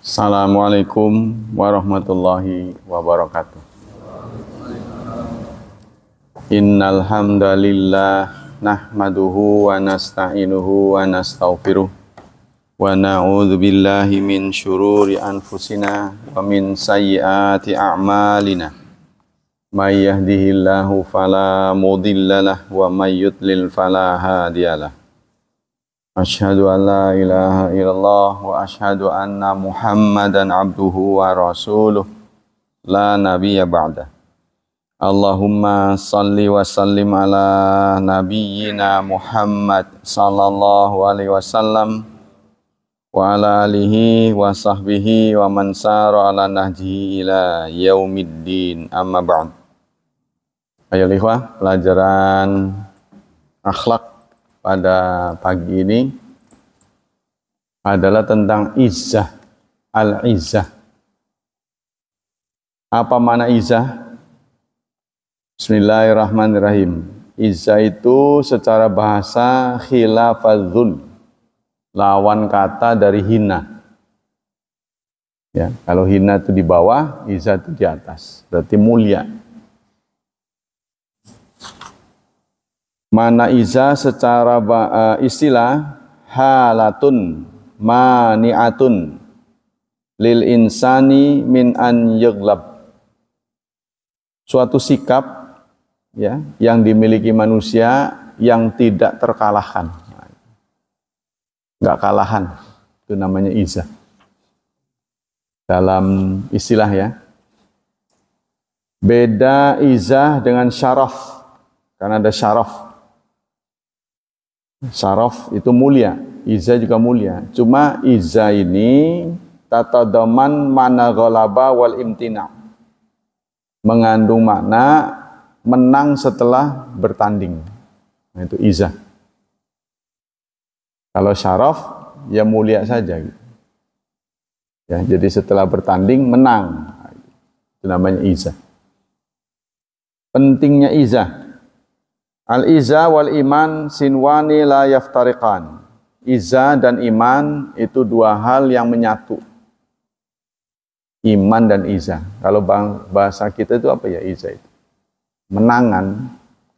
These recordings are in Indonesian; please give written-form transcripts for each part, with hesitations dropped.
Assalamualaikum warahmatullahi wabarakatuh. Innal hamdalillah nahmaduhu wa nasta'inuhu wa nastaghfiruh wa na'udzu billahi min syururi anfusina wa min sayyiati a'malina. May yahdihillahu fala mudhillalah wa may yudlil fala hadiyalah. Asyhadu an la ilaha illallah wa asyhadu anna Muhammadan abduhu wa rasuluh la nabiyya ba'da. Allahumma salli wa sallim ala nabiyyina Muhammad sallallahu alaihi wasallam wa ala alihi wa sahbihi wa man sara ala nahjihi ila yaumiddin, amma ba'd. Ayo ikhwah, pelajaran akhlak pada pagi ini adalah tentang izzah, al-izzah. Apa makna izzah? Bismillahirrahmanirrahim. Izzah itu secara bahasa khilafadzul, lawan kata dari hina. Ya, kalau hina itu di bawah, izzah itu di atas, berarti mulia. Mana izzah secara istilah halatun mani'atun lil insani min an yaghlab. Suatu sikap ya yang dimiliki manusia yang tidak terkalahkan. Enggak kalahan. Itu namanya izzah. Dalam istilah ya. Beda izzah dengan syaraf. Karena ada syaraf. Syaraf itu mulia, izzah juga mulia. Cuma izzah ini tatadaman mana ghalaba wal imtina, mengandung makna menang setelah bertanding. Nah, itu izzah. Kalau syaraf ya mulia saja gitu. Ya, jadi setelah bertanding menang. Itu namanya izzah. Pentingnya izzah. Al-izzah wal iman sinwani la yaftariqan. Izzah dan iman itu dua hal yang menyatu. Iman dan izzah. Kalau bahasa kita itu apa ya izzah itu? Menangan,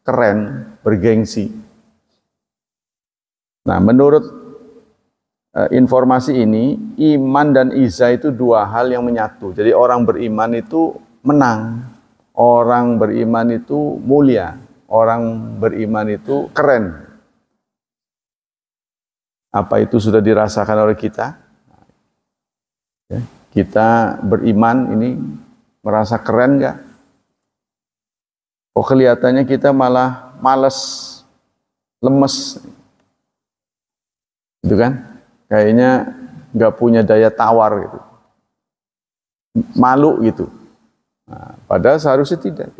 keren, bergengsi. Nah, menurut informasi ini, iman dan izzah itu dua hal yang menyatu. Jadi orang beriman itu menang. Orang beriman itu mulia. Orang beriman itu keren. Apa itu sudah dirasakan oleh kita? Ya, kita beriman ini merasa keren nggak? Oh, kelihatannya kita malah males, lemes. Gitu kan? Kayaknya nggak punya daya tawar gitu. Malu gitu. Nah, padahal seharusnya tidak.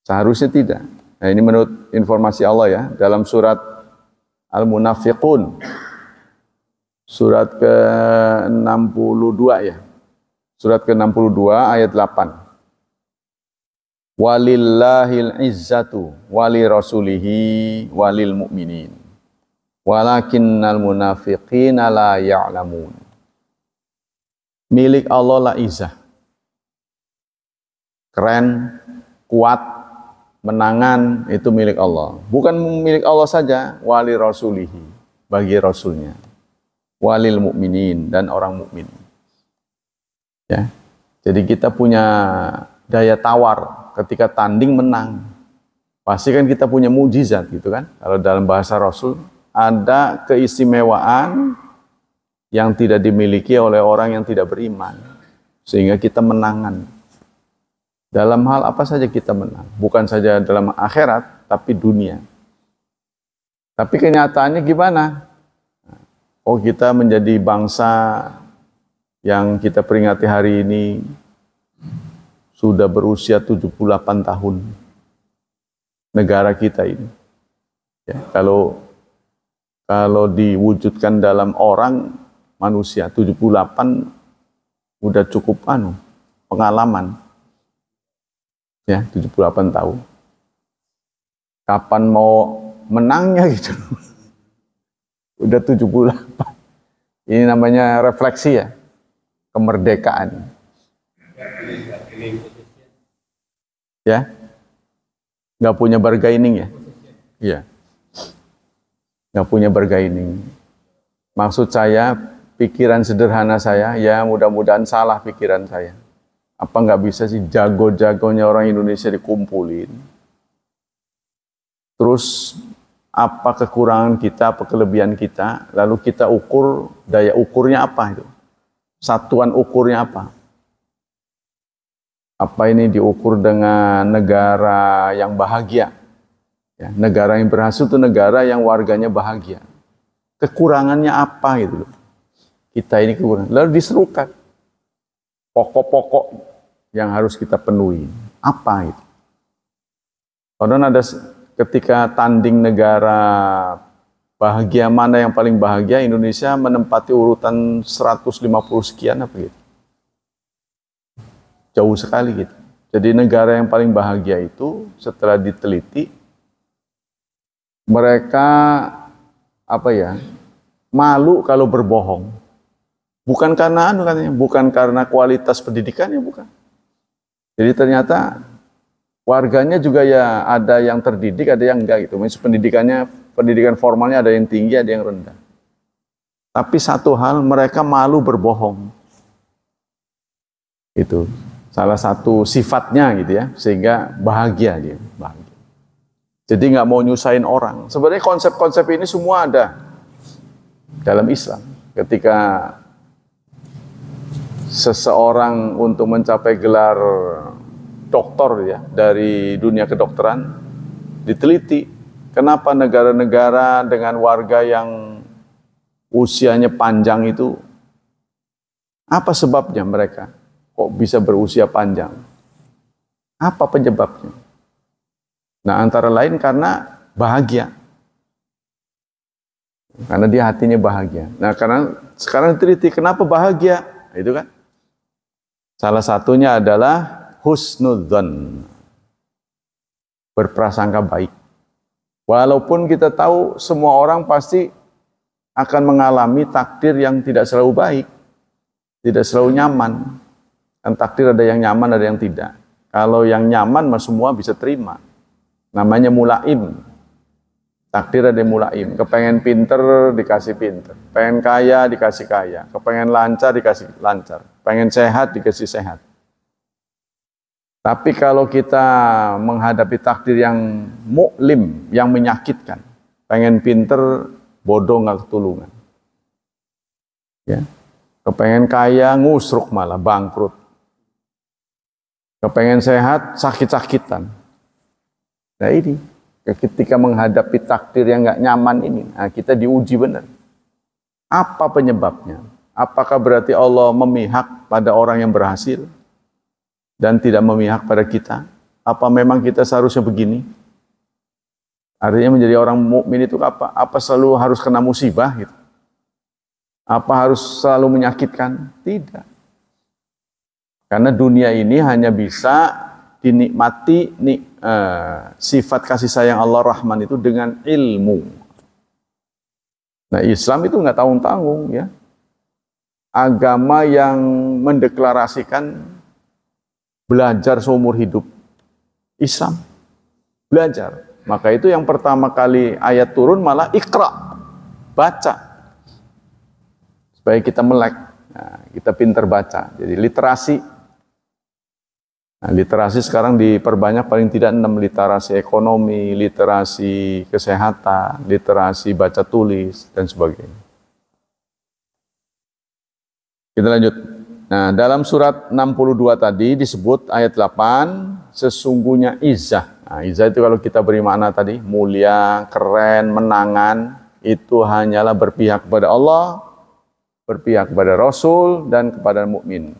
Seharusnya tidak. Nah, ini menurut informasi Allah ya, dalam surat Al-Munafiqun, surat ke-62 ya. Surat ke-62 ayat 8. Walillahil izzatu wali rasulihi walil mu'minin. Walakinnal munafiqina la ya'lamun. Milik Allah la izzah. Keren, kuat, menangan itu milik Allah. Bukan milik Allah saja, wali rasulihi, bagi rasulnya. Walil mu'minin, dan orang mukmin. Ya. Jadi kita punya daya tawar ketika tanding menang. Pasti kan kita punya mukjizat gitu kan. Kalau dalam bahasa Rasul ada keistimewaan yang tidak dimiliki oleh orang yang tidak beriman. Sehingga kita menangan. Dalam hal apa saja kita menang. Bukan saja dalam akhirat, tapi dunia. Tapi kenyataannya gimana? Oh, kita menjadi bangsa yang kita peringati hari ini sudah berusia 78 tahun. Negara kita ini. Ya, kalau diwujudkan dalam orang, manusia, 78 udah cukup pengalaman. Ya, 78 tahun. Kapan mau menangnya gitu. Udah 78. Ini namanya refleksi ya. kemerdekaan. Ya, nggak punya bargaining ya? Iya, nggak punya bargaining. Maksud saya, pikiran sederhana saya, ya mudah-mudahan salah pikiran saya. Apa nggak bisa sih jago-jagonya orang Indonesia dikumpulin? Terus apa kekurangan kita, apa kelebihan kita, lalu kita ukur, daya ukurnya apa itu? Satuan ukurnya apa? Apa ini diukur dengan negara yang bahagia? Ya, negara yang berhasil itu negara yang warganya bahagia. Kekurangannya apa gitu loh. Kita ini kekurangan. Lalu diserukan pokok-pokok yang harus kita penuhi. Apa itu? Padahal ada ketika tanding negara bahagia mana yang paling bahagia, Indonesia menempati urutan 150 sekian apa gitu. Jauh sekali gitu. Jadi negara yang paling bahagia itu setelah diteliti, mereka apa ya, malu kalau berbohong. Bukan karena katanya, bukan karena kualitas pendidikannya, bukan. Jadi ternyata warganya juga ya ada yang terdidik, ada yang enggak gitu. Maksudnya pendidikan formalnya ada yang tinggi, ada yang rendah. Tapi satu hal, mereka malu berbohong. Itu salah satu sifatnya gitu ya, sehingga bahagia dia, bahagia. Jadi nggak mau nyusahin orang. Sebenarnya konsep-konsep ini semua ada dalam Islam. Ketika seseorang untuk mencapai gelar doktor ya dari dunia kedokteran diteliti, kenapa negara-negara dengan warga yang usianya panjang itu, apa sebabnya mereka kok bisa berusia panjang? Apa penyebabnya? Nah, antara lain karena bahagia. Karena dia hatinya bahagia. Nah, karena sekarang diteliti kenapa bahagia? Itu kan. Salah satunya adalah husnudzon. Berprasangka baik. Walaupun kita tahu semua orang pasti akan mengalami takdir yang tidak selalu baik. Tidak selalu nyaman. Kan takdir ada yang nyaman, ada yang tidak. Kalau yang nyaman mah semua bisa terima. Namanya mulaim. Takdir ada yang mulaim. Kepengen pinter, dikasih pinter. Pengen kaya, dikasih kaya. Kepengen lancar, dikasih lancar. Pengen sehat, dikasih sehat. Tapi kalau kita menghadapi takdir yang muklim, yang menyakitkan. Pengen pinter, bodoh nggak ketulungan. Ya. Kepengen kaya, ngusruk malah, bangkrut. Kepengen sehat, sakit-sakitan. Nah ini, ketika menghadapi takdir yang nggak nyaman ini, nah kita diuji benar. Apa penyebabnya? Apakah berarti Allah memihak pada orang yang berhasil dan tidak memihak pada kita? Apa memang kita seharusnya begini? Artinya menjadi orang mukmin itu apa? Apa selalu harus kena musibah gitu? Apa harus selalu menyakitkan? Tidak. Karena dunia ini hanya bisa dinikmati sifat kasih sayang Allah Rahman itu dengan ilmu. Nah, Islam itu nggak tanggung-tanggung ya. Agama yang mendeklarasikan belajar seumur hidup. Islam belajar. Maka itu yang pertama kali ayat turun malah Iqra, baca. Supaya kita melek, nah, kita pintar baca. Jadi literasi. Nah, literasi sekarang diperbanyak paling tidak 6, literasi ekonomi, literasi kesehatan, literasi baca tulis, dan sebagainya. Kita lanjut. Nah, dalam surat 62 tadi disebut ayat 8, sesungguhnya izzah. Nah, izzah itu kalau kita beri makna tadi, mulia, keren, menangan, itu hanyalah berpihak kepada Allah, berpihak kepada Rasul, dan kepada mukmin.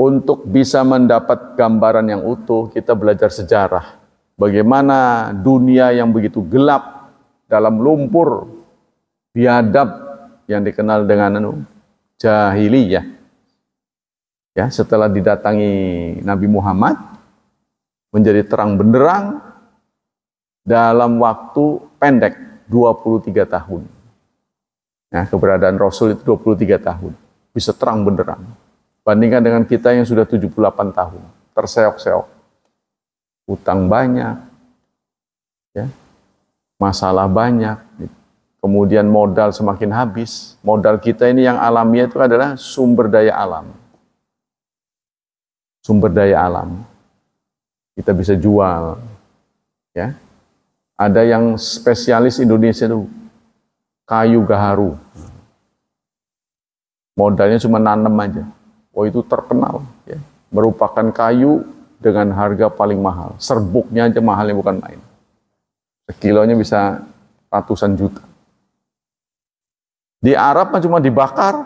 Untuk bisa mendapat gambaran yang utuh, kita belajar sejarah. Bagaimana dunia yang begitu gelap, dalam lumpur, biadab, yang dikenal dengan jahiliyah. Ya, setelah didatangi Nabi Muhammad, menjadi terang benderang dalam waktu pendek, 23 tahun. Nah, keberadaan Rasul itu 23 tahun. bisa terang benderang. Bandingkan dengan kita yang sudah 78 tahun, terseok-seok, utang banyak, ya, masalah banyak, kemudian modal semakin habis. Modal kita ini yang alamiah itu adalah sumber daya alam. Sumber daya alam. Kita bisa jual, ya. Ada yang spesialis Indonesia itu kayu gaharu. Modalnya cuma nanam aja. Oh, itu terkenal, ya. Merupakan kayu dengan harga paling mahal. Serbuknya aja mahalnya bukan main. Sekilonya bisa ratusan juta. Di Arab cuma dibakar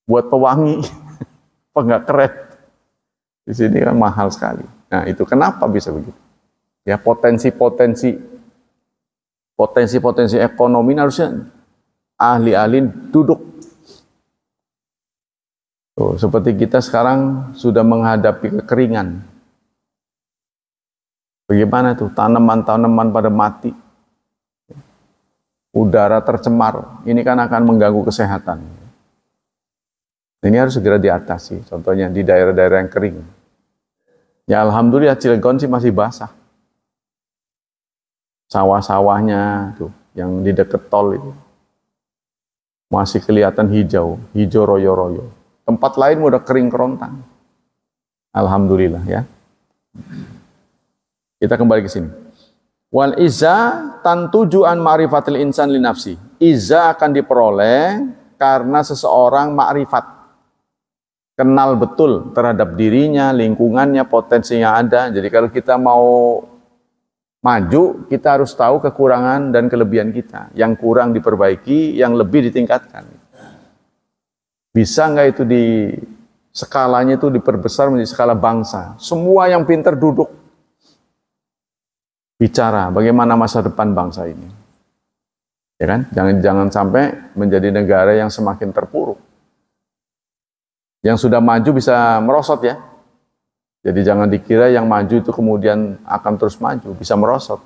buat pewangi. Apa nggak keren? Di sini kan mahal sekali. Nah, itu kenapa bisa begitu? Ya, potensi ekonomi harusnya ahli-ahli duduk. Tuh, seperti kita sekarang sudah menghadapi kekeringan. Bagaimana tuh tanaman-tanaman pada mati, udara tercemar, ini kan akan mengganggu kesehatan. Ini harus segera diatasi. Contohnya di daerah-daerah yang kering. Ya alhamdulillah Cilegon sih masih basah. Sawah-sawahnya tuh yang di dekat tol itu masih kelihatan hijau royo-royo. Tempat lain udah kering kerontang. Alhamdulillah ya. Kita kembali ke sini. Wal izza tantuju an ma'rifatil insan li nafsi. Izza akan diperoleh karena seseorang ma'rifat. Kenal betul terhadap dirinya, lingkungannya, potensinya ada. Jadi kalau kita mau maju, kita harus tahu kekurangan dan kelebihan kita. Yang kurang diperbaiki, yang lebih ditingkatkan. Bisa nggak itu di skalanya itu diperbesar menjadi skala bangsa. Semua yang pintar duduk bicara bagaimana masa depan bangsa ini. Ya kan? Jangan sampai menjadi negara yang semakin terpuruk. Yang sudah maju bisa merosot ya. Jadi jangan dikira yang maju itu kemudian akan terus maju, bisa merosot.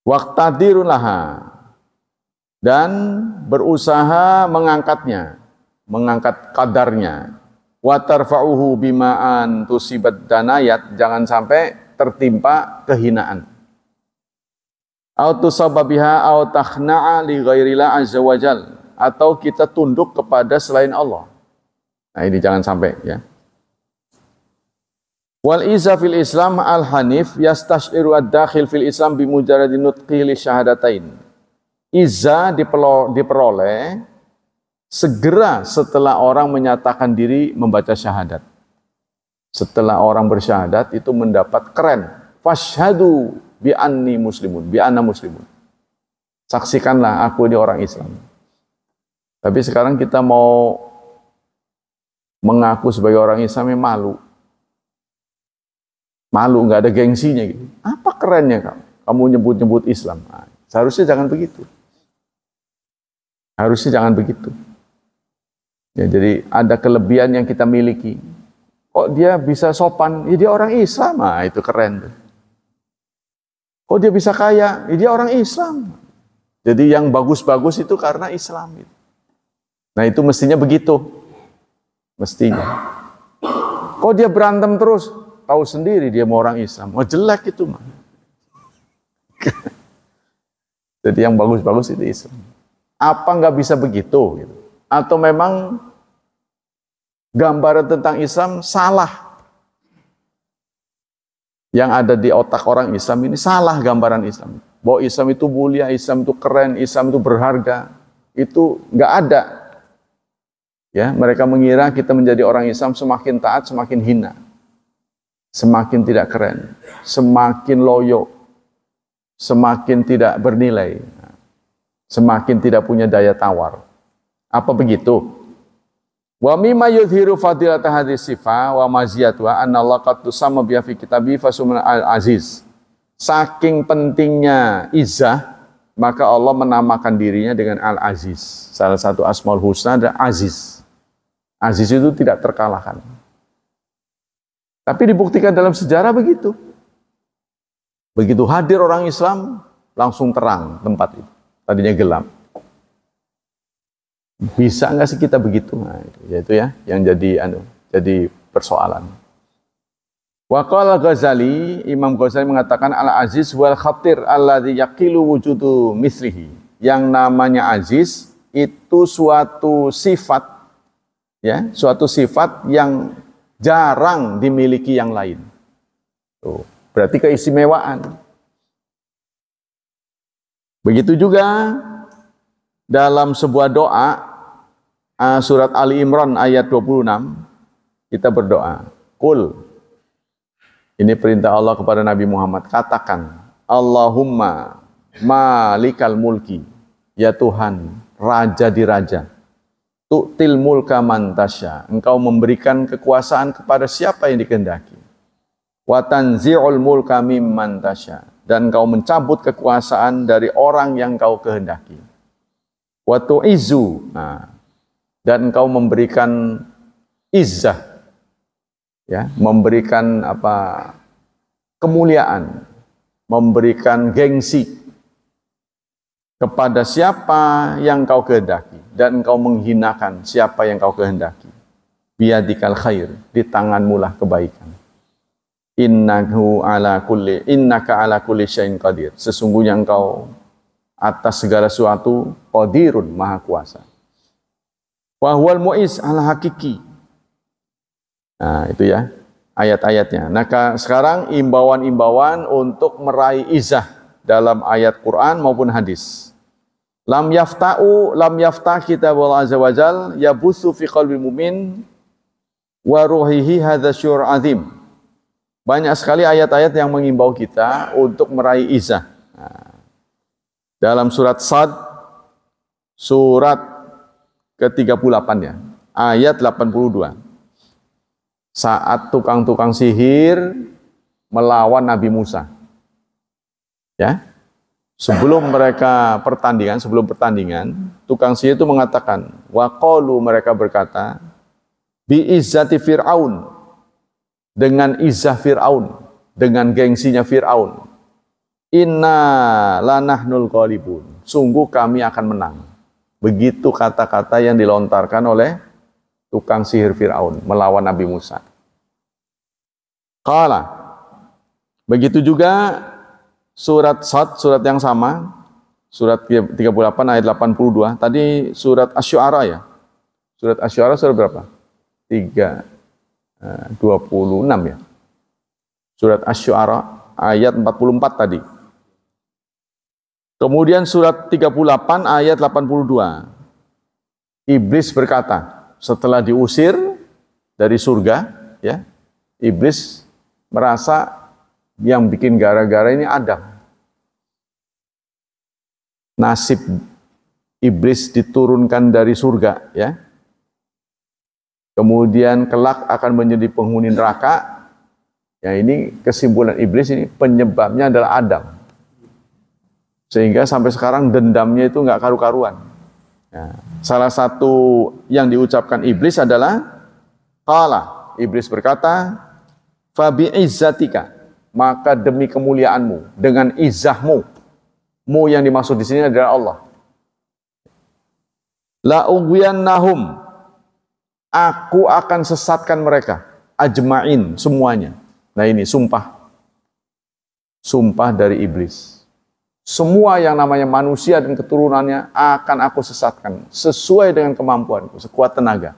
Waqtadirun laha. Dan berusaha mengangkatnya, mengangkat kadarnya. Wa tarfa'uhu bima'an tusibat danayat, jangan sampai tertimpa kehinaan. Au tusabba biha au takhna'a li ghairillah azza wajal, atau kita tunduk kepada selain Allah. Nah, ini jangan sampai ya. Wal izza fil Islam al hanif yastashiru ad-dakhil fil Islam bi mujarradi nutqi li syahadatain. Izza diperoleh segera setelah orang menyatakan diri membaca syahadat. Setelah orang bersyahadat itu mendapat keren. Fashhadu bi anni muslimun, bi anna muslimun. Saksikanlah aku ini orang Islam. Tapi sekarang kita mau mengaku sebagai orang Islam yang malu. Malu, nggak ada gengsinya gitu. Apa kerennya kamu nyebut-nyebut Islam? Nah, seharusnya jangan begitu. Harusnya jangan begitu. Ya, jadi ada kelebihan yang kita miliki. Kok dia bisa sopan? Ya dia orang Islam. Nah, itu keren tuh. Kok dia bisa kaya? Ya dia orang Islam. Jadi yang bagus-bagus itu karena Islam. Nah itu mestinya begitu. Mestinya. Kok dia berantem terus? Tahu sendiri dia mau orang Islam. Oh jelek itu mah. Jadi yang bagus-bagus itu Islam. Apa nggak bisa begitu? Gitu. Atau memang gambaran tentang Islam salah? Yang ada di otak orang Islam ini salah gambaran Islam. Bahwa Islam itu mulia, Islam itu keren, Islam itu berharga. Itu nggak ada. Ya, mereka mengira kita menjadi orang Islam semakin taat, semakin hina. Semakin tidak keren, semakin loyo, semakin tidak bernilai. Semakin tidak punya daya tawar. Apa begitu? Wa mimma yudhiru fadilata hadhihi sifah wa maziyatuha anna Allah qad tusamma bi fi kitabi fasumna al-aziz. Saking pentingnya izzah, maka Allah menamakan dirinya dengan Al-Aziz. Salah satu Asmaul Husna adalah Aziz. Aziz itu tidak terkalahkan. Tapi dibuktikan dalam sejarah begitu. Begitu hadir orang Islam, langsung terang tempat itu. Tadinya gelap. Bisa nggak sih kita begitu? Nah, itu ya yang jadi persoalan. Wa qala Ghazali, Imam Ghazali mengatakan al-aziz wal khatir alladzi yaqilu wujudu mislihi. Yang namanya aziz itu suatu sifat, ya, suatu sifat yang jarang dimiliki yang lain. Tuh, berarti keistimewaan. Begitu juga dalam sebuah doa, surat Ali Imran ayat 26, kita berdoa, Qul, ini perintah Allah kepada Nabi Muhammad, katakan, Allahumma malikal mulki, ya Tuhan, raja di raja, tu'til mulka man tasya, engkau memberikan kekuasaan kepada siapa yang dikehendaki, wa tanzi'ul mulka mimman tasya, dan engkau mencabut kekuasaan dari orang yang engkau kehendaki. Wa tu'izzu, dan engkau memberikan izzah, ya, memberikan kemuliaan, memberikan gengsi kepada siapa yang engkau kehendaki, dan engkau menghinakan siapa yang engkau kehendaki. Biyadikal khair, di tanganmu lah kebaikan. Innaka ala kulli syai'in qadir. Sesungguhnya engkau atas segala sesuatu qadirun, maha kuasa. Wa huwal mu'iz ala hakiki. Nah, itu ya ayat-ayatnya. Nah, sekarang imbauan-imbauan untuk meraih izah dalam ayat Quran maupun hadis. Lam yaftah kitabullah azza wajal yabutsu fi qalbil mu'min wa ruhihi hadza syur azim. Banyak sekali ayat-ayat yang mengimbau kita untuk meraih izah. Nah, dalam surat Sad, surat ke-38 ya, ayat 82. Saat tukang-tukang sihir melawan Nabi Musa. Ya. Sebelum pertandingan, tukang sihir itu mengatakan, wa qalu, mereka berkata, bi izzati Fir'aun, dengan izah Fir'aun, dengan gengsinya Fir'aun, inna lanahnul ghalibun, sungguh kami akan menang. Begitu kata-kata yang dilontarkan oleh tukang sihir Fir'aun melawan Nabi Musa. Qala, begitu juga surat Sad, surat yang sama, surat 38 ayat 82. Tadi surat Asy-Syu'ara ya. Surat Asy-Syu'ara surat berapa? 26 ya. Surat Asy-Syu'ara ayat 44 tadi. Kemudian surat 38 ayat 82. Iblis berkata, setelah diusir dari surga, ya, iblis merasa yang bikin gara-gara ini Adam. Nasib iblis diturunkan dari surga, ya. Kemudian kelak akan menjadi penghuni neraka. Ya, ini kesimpulan iblis, ini penyebabnya adalah Adam. Sehingga sampai sekarang dendamnya itu nggak karu-karuan. Ya, salah satu yang diucapkan iblis adalah qala, iblis berkata, fa bi izzatika, maka demi kemuliaanmu, dengan izahmu. Mu yang dimaksud di sini adalah Allah. La ughwiyannahum, aku akan sesatkan mereka, ajma'in, semuanya. Nah ini sumpah. Sumpah dari iblis. Semua yang namanya manusia dan keturunannya akan aku sesatkan, sesuai dengan kemampuanku, sekuat tenaga.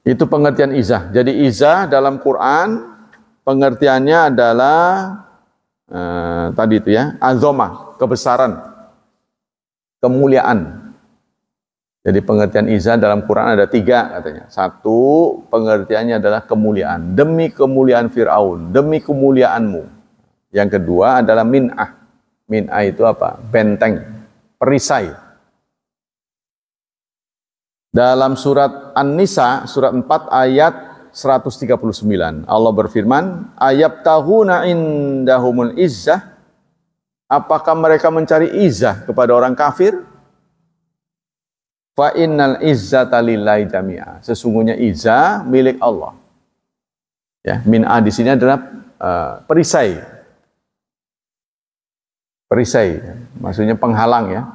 Itu pengertian izah. Jadi izah dalam Quran, pengertiannya adalah, tadi itu ya, azomah, kebesaran, kemuliaan. Jadi pengertian izah dalam Quran ada 3 katanya. 1, pengertiannya adalah kemuliaan. Demi kemuliaan Fir'aun, demi kemuliaanmu. Yang kedua adalah min'ah. Min'ah itu apa? Benteng, perisai. Dalam surat An-Nisa, surat 4 ayat 139. Allah berfirman, ayabtahuna indahumul izzah. Apakah mereka mencari izzah kepada orang kafir? Fa innal izzata lillahi jami'a. Sesungguhnya izzah milik Allah. Ya, min'ah di sini adalah perisai. Perisai, maksudnya penghalang ya.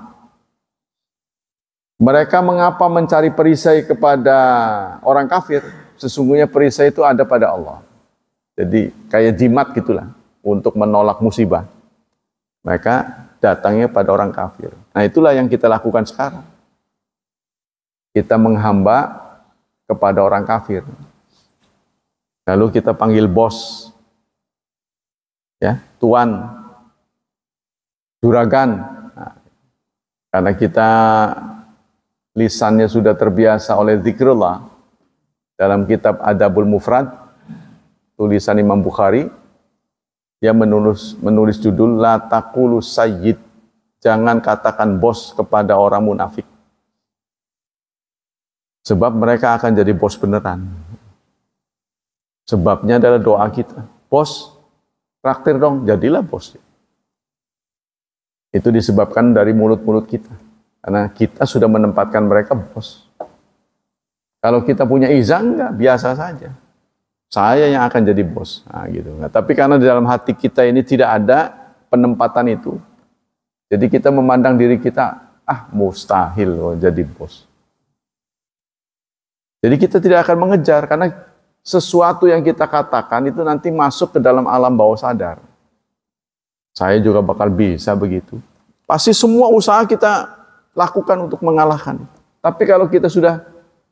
Mereka mengapa mencari perisai kepada orang kafir? Sesungguhnya perisai itu ada pada Allah. Jadi kayak jimat gitulah untuk menolak musibah. Mereka datangnya pada orang kafir. Nah itulah yang kita lakukan sekarang. Kita menghamba kepada orang kafir. Lalu kita panggil bos, ya, tuan, juragan. Nah, karena kita lisannya sudah terbiasa oleh zikrullah. Dalam kitab Adabul Mufrad, tulisan Imam Bukhari, dia menulis judul La taqulu sayyid, jangan katakan bos kepada orang munafik. Sebab mereka akan jadi bos beneran. Sebabnya adalah doa kita. Bos, traktir dong, jadilah bos. Itu disebabkan dari mulut-mulut kita. Karena kita sudah menempatkan mereka bos. Kalau kita punya izah, enggak, biasa saja. Saya yang akan jadi bos. Nah, gitu. Nah, tapi karena di dalam hati kita ini tidak ada penempatan itu. Jadi kita memandang diri kita, mustahil jadi bos. Jadi kita tidak akan mengejar, karena sesuatu yang kita katakan itu nanti masuk ke dalam alam bawah sadar. Saya juga bakal bisa begitu. Pasti semua usaha kita lakukan untuk mengalahkan. Tapi kalau kita sudah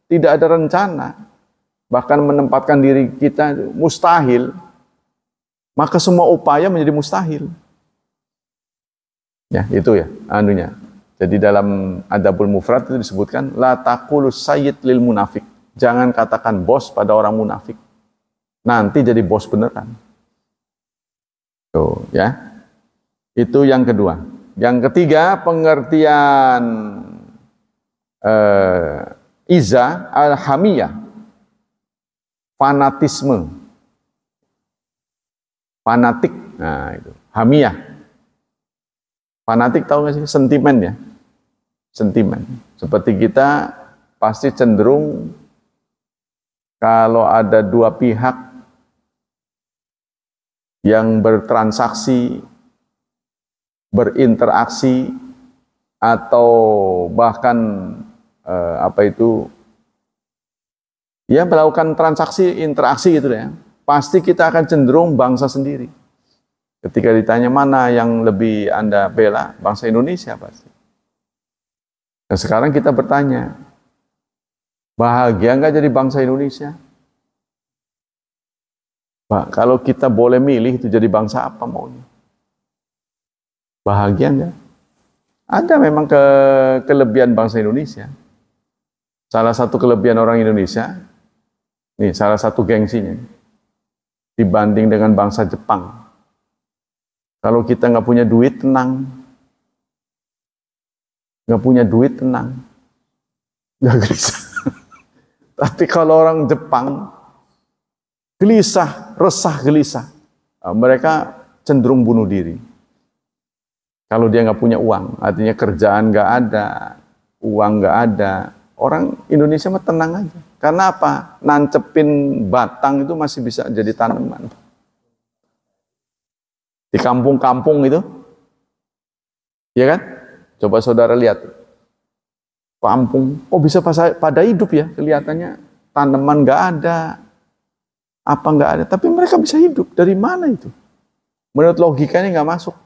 tidak ada rencana, bahkan menempatkan diri kita mustahil, maka semua upaya menjadi mustahil. Ya, itu ya, anunya. Jadi dalam Adabul Mufrad itu disebutkan, La taqulu sayyid lil munafik. Jangan katakan bos pada orang munafik. Nanti jadi bos beneran. Tuh, ya. Itu yang kedua. Yang ketiga, pengertian iza al-hamiyah, fanatisme, fanatik. Nah itu hamiyah, fanatik, tahu nggak sih? Sentimen ya, sentimen. Seperti kita pasti cenderung kalau ada dua pihak yang bertransaksi, berinteraksi, atau bahkan melakukan transaksi, interaksi gitu ya, pasti kita akan cenderung bangsa sendiri. Ketika ditanya mana yang lebih Anda bela, bangsa Indonesia pasti. Nah sekarang kita bertanya, bahagia nggak jadi bangsa Indonesia? Kalau kita boleh milih itu jadi bangsa apa maunya? Bahagia nggak? Ada memang kelebihan bangsa Indonesia. Salah satu kelebihan orang Indonesia, nih salah satu gengsinya, dibanding dengan bangsa Jepang. Kalau kita nggak punya duit, tenang. Nggak punya duit, tenang. Nggak gelisah. Tapi kalau orang Jepang, gelisah, resah, gelisah. Mereka cenderung bunuh diri. Kalau dia nggak punya uang, artinya kerjaan nggak ada, uang nggak ada. Orang Indonesia mah tenang aja. Karena apa? Nancepin batang itu masih bisa jadi tanaman. Di kampung-kampung itu, ya kan? Coba saudara lihat. Kampung, bisa pada hidup ya, kelihatannya tanaman nggak ada, apa nggak ada. Tapi mereka bisa hidup. Dari mana itu? Menurut logikanya nggak masuk.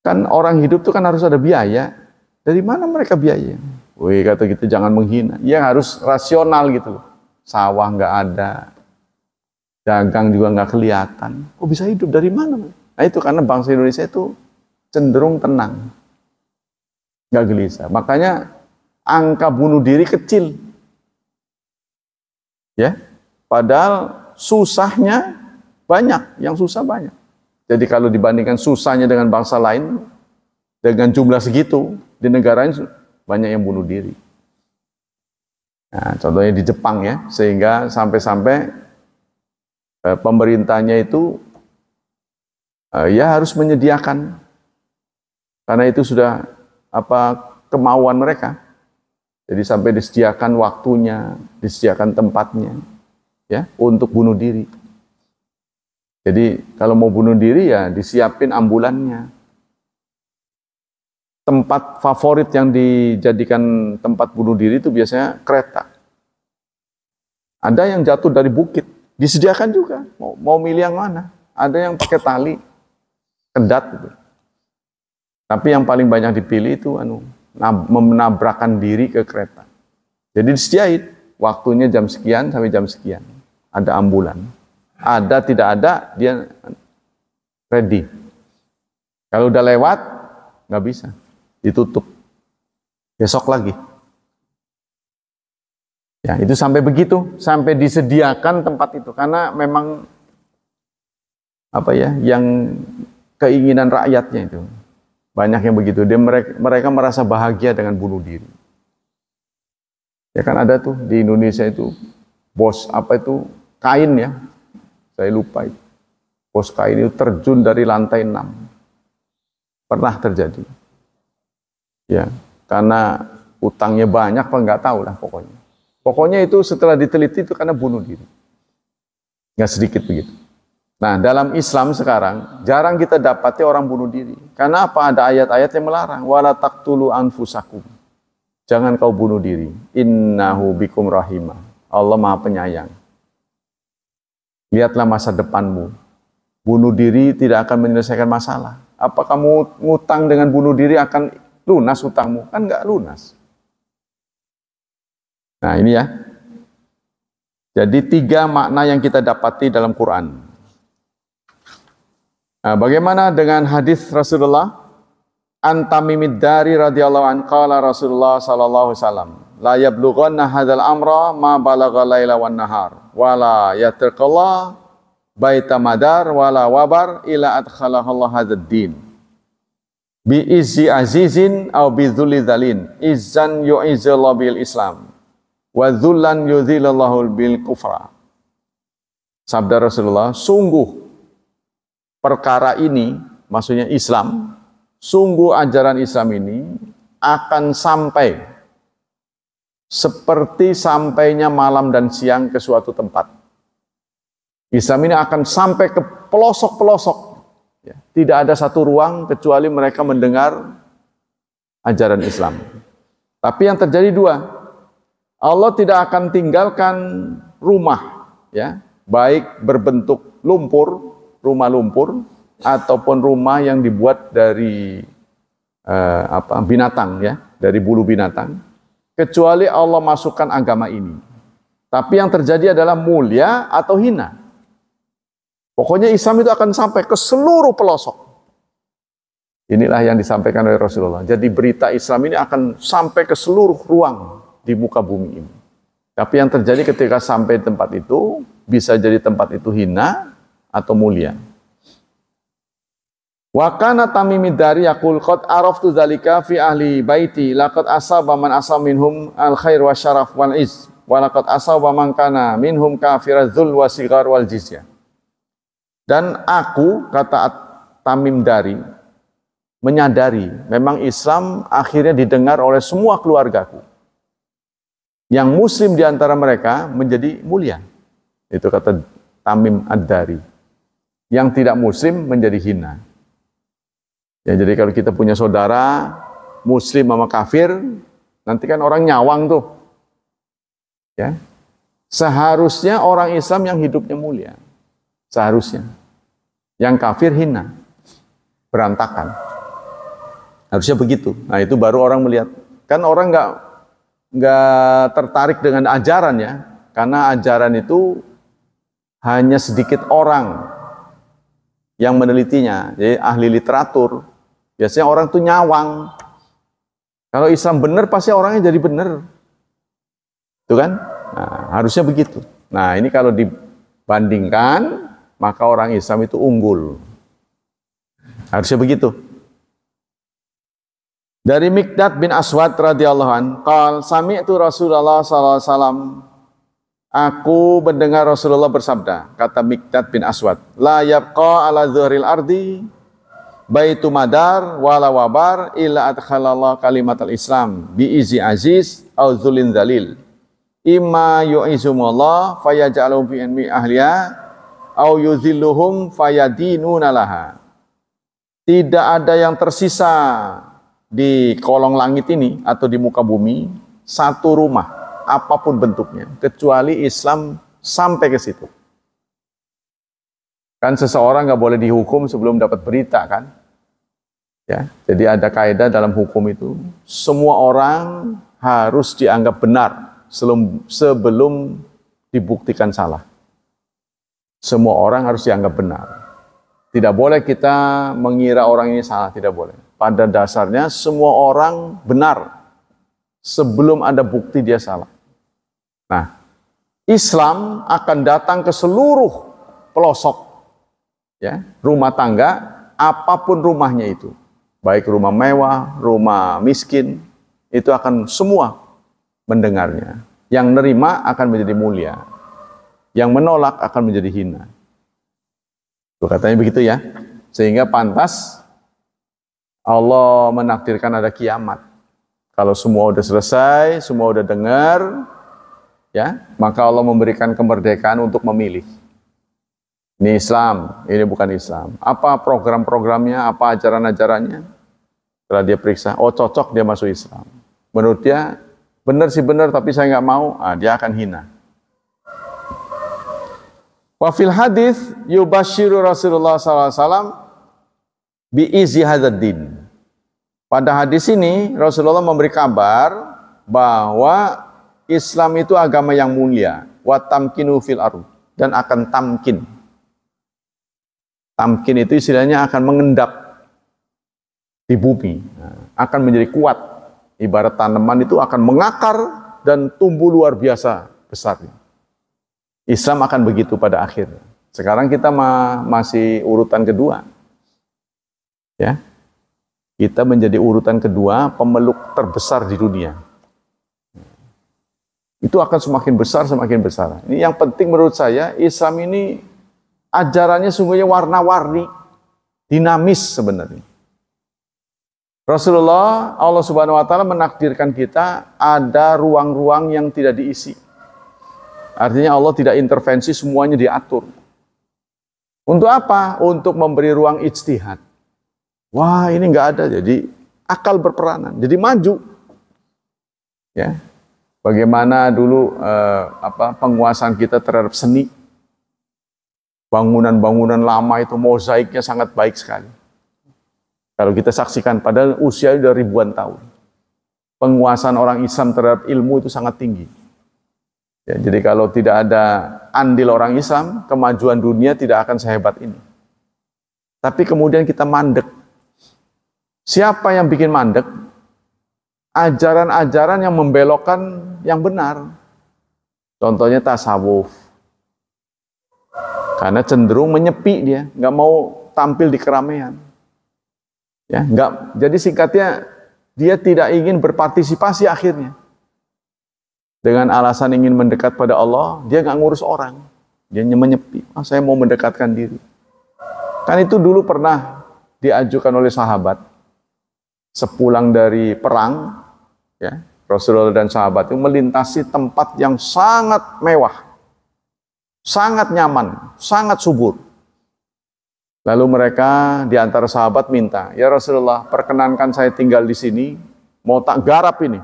Kan orang hidup itu kan harus ada biaya. Dari mana mereka biaya? Wih, kata gitu, jangan menghina. Ya harus rasional gitu loh. Sawah nggak ada, dagang juga nggak kelihatan. Kok bisa hidup dari mana? Nah itu karena bangsa Indonesia itu cenderung tenang, nggak gelisah. Makanya angka bunuh diri kecil. Ya, padahal susahnya banyak, yang susah banyak. Jadi kalau dibandingkan susahnya dengan bangsa lain, dengan jumlah segitu, di negara ini banyak yang bunuh diri. Nah, contohnya di Jepang ya, sehingga sampai-sampai pemerintahnya itu ya harus menyediakan, karena itu sudah kemauan mereka. Jadi sampai disediakan waktunya, disediakan tempatnya, ya untuk bunuh diri. Jadi kalau mau bunuh diri ya disiapin ambulannya. tempat favorit yang dijadikan tempat bunuh diri itu biasanya kereta. Ada yang jatuh dari bukit, disediakan juga. Mau milih yang mana? Ada yang pakai tali, kedat gitu. Tapi yang paling banyak dipilih itu menabrakkan diri ke kereta. Jadi disediain waktunya jam sekian sampai jam sekian. Ada ambulan. Ada tidak ada dia ready. Kalau udah lewat nggak bisa, ditutup. Besok lagi. Ya, itu sampai begitu, sampai disediakan tempat itu karena memang yang keinginan rakyatnya itu. Banyak yang begitu. Mereka merasa bahagia dengan bunuh diri. Ya kan ada tuh di Indonesia itu bos kain ya. Saya lupa itu. Bos kain itu terjun dari lantai 6. Pernah terjadi. Ya, karena utangnya banyak apa nggak tahu lah pokoknya. Pokoknya itu setelah diteliti itu karena bunuh diri. Nggak sedikit begitu. Nah, dalam Islam sekarang jarang kita dapati orang bunuh diri. Karena apa? Ada ayat-ayat yang melarang. Wala taqtulu anfusakum. Jangan kau bunuh diri. Innahu bikum rahimah. Allah Maha Penyayang. Lihatlah masa depanmu. Bunuh diri tidak akan menyelesaikan masalah. Apa kamu ngutang dengan bunuh diri akan lunas hutangmu? Kan nggak lunas. Nah ini ya. Jadi 3 makna yang kita dapati dalam Quran. Nah, bagaimana dengan hadis Rasulullah? An Tamimid Dari radhiyallahu anhu qala Rasulullah sallallahu alaihi wasallam, la yablughanna hadzal amra ma balagha laila wan nahar wala yatraqallah baita madar wala wabar ila adkhalallahu hadzal din bi izzi azizin aw bi dzulli dzalin izzan yu'izzallahu bil islam wa dzullan yudhillallahu bil kufra. Sabda Rasulullah, sungguh perkara ini, maksudnya Islam, sungguh ajaran Islam ini akan sampai seperti sampainya malam dan siang ke suatu tempat. Islam ini akan sampai ke pelosok-pelosok. Ya, tidak ada satu ruang kecuali mereka mendengar ajaran Islam. Tapi yang terjadi 2. Allah tidak akan tinggalkan rumah, ya, baik berbentuk lumpur, rumah lumpur, ataupun rumah yang dibuat dari binatang, ya, dari bulu binatang, kecuali Allah masukkan agama ini. Tapi yang terjadi adalah mulia atau hina. Pokoknya Islam itu akan sampai ke seluruh pelosok. Inilah yang disampaikan oleh Rasulullah. Jadi berita Islam ini akan sampai ke seluruh ruang di muka bumi ini. Tapi yang terjadi ketika sampai tempat itu, bisa jadi tempat itu hina atau mulia. Wa kana Tamimid Dari yaqul qad araftu dzalika fi ahli baiti laqad asaba man asaba minhum al khair wa syaraf wal iz wa laqad asaba man kana minhum kafirazul wa sigar wal jizyah. Dan aku, kata Tamim Dari, menyadari memang Islam akhirnya didengar oleh semua keluargaku. Yang muslim di antara mereka menjadi mulia. Itu kata Tamim Ad-Dari. Yang tidak muslim menjadi hina. Ya, jadi kalau kita punya saudara muslim sama kafir, nanti kan orang nyawang tuh. Ya. Seharusnya orang Islam yang hidupnya mulia. Seharusnya. Yang kafir hina. Berantakan. Harusnya begitu. Nah, itu baru orang melihat. Kan orang nggak tertarik dengan ajaran, ya. Karena ajaran itu hanya sedikit orang yang menelitinya. Jadi ahli literatur. Biasanya orang tuh nyawang. Kalau Islam benar, pasti orangnya jadi benar. Itu kan? Nah, harusnya begitu. Nah, ini kalau dibandingkan, maka orang Islam itu unggul. Harusnya begitu. Dari Miqdad bin Aswad radhiyallahu an, qal sami'tu Rasulullah sallallahu alaihi wasallam, aku mendengar Rasulullah bersabda, kata Miqdad bin Aswad, la yabqa ala dhuhril ardi baitu madar wala wabar illa adkhalallah kalimatal Islam bi izi aziz au dzulin dzalil imma yu'izumullah fayaj'alu fi anmi ahliya au yuzilluhum fayadinuna laha. Tidak ada yang tersisa di kolong langit ini atau di muka bumi satu rumah, apapun bentuknya, kecuali Islam sampai ke situ. Kan seseorang nggak boleh dihukum sebelum dapat berita kan? Ya, jadi ada kaidah dalam hukum itu, semua orang harus dianggap benar sebelum dibuktikan salah. Semua orang harus dianggap benar. Tidak boleh kita mengira orang ini salah, tidak boleh. Pada dasarnya semua orang benar sebelum ada bukti dia salah. Nah, Islam akan datang ke seluruh pelosok ya, rumah tangga, apapun rumahnya itu. Baik rumah mewah, rumah miskin, itu akan semua mendengarnya. Yang nerima akan menjadi mulia. Yang menolak akan menjadi hina. Tuh katanya begitu ya. Sehingga pantas Allah menakdirkan ada kiamat. Kalau semua udah selesai, semua udah dengar, ya, maka Allah memberikan kemerdekaan untuk memilih. Ini Islam, ini bukan Islam. Apa program-programnya, apa ajaran-ajarannya? Setelah dia periksa, oh cocok dia masuk Islam. Menurut dia, benar sih benar, tapi saya nggak mau, dia akan hina. Wa fil hadis yubashiru Rasulullah SAW bi'izi hadzal-din. Pada hadis ini Rasulullah memberi kabar bahwa Islam itu agama yang mulia, wa tamkinu fil ardh, dan akan tamkin. Tamkin itu istilahnya akan mengendap di bumi, akan menjadi kuat. Ibarat tanaman itu akan mengakar dan tumbuh luar biasa besarnya. Islam akan begitu pada akhirnya. Sekarang kita masih urutan kedua. Ya. Kita menjadi urutan kedua pemeluk terbesar di dunia. Itu akan semakin besar, semakin besar. Ini yang penting menurut saya, Islam ini ajarannya sungguhnya warna-warni, dinamis sebenarnya. Rasulullah, Allah Subhanahu wa taala menakdirkan kita ada ruang-ruang yang tidak diisi. Artinya Allah tidak intervensi, semuanya diatur. Untuk apa? Untuk memberi ruang ijtihad. Wah, ini nggak ada, jadi akal berperanan, jadi maju. Ya, bagaimana dulu penguasaan kita terhadap seni, bangunan-bangunan lama itu mozaiknya sangat baik sekali. Kalau kita saksikan, padahal usia sudah ribuan tahun. Penguasaan orang Islam terhadap ilmu itu sangat tinggi. Ya, jadi kalau tidak ada andil orang Islam, kemajuan dunia tidak akan sehebat ini. Tapi kemudian kita mandek. Siapa yang bikin mandek? Ajaran-ajaran yang membelokkan yang benar. Contohnya tasawuf. Karena cenderung menyepi dia, nggak mau tampil di keramaian. Ya, jadi singkatnya dia tidak ingin berpartisipasi akhirnya. Dengan alasan ingin mendekat pada Allah, dia nggak ngurus orang. Dia menyepi. Saya mau mendekatkan diri. Kan itu dulu pernah diajukan oleh sahabat. Sepulang dari perang, ya, Rasulullah dan sahabat itu melintasi tempat yang sangat mewah, sangat nyaman, sangat subur. Lalu mereka di antara sahabat minta, ya Rasulullah, perkenankan saya tinggal di sini, mau tak garap ini.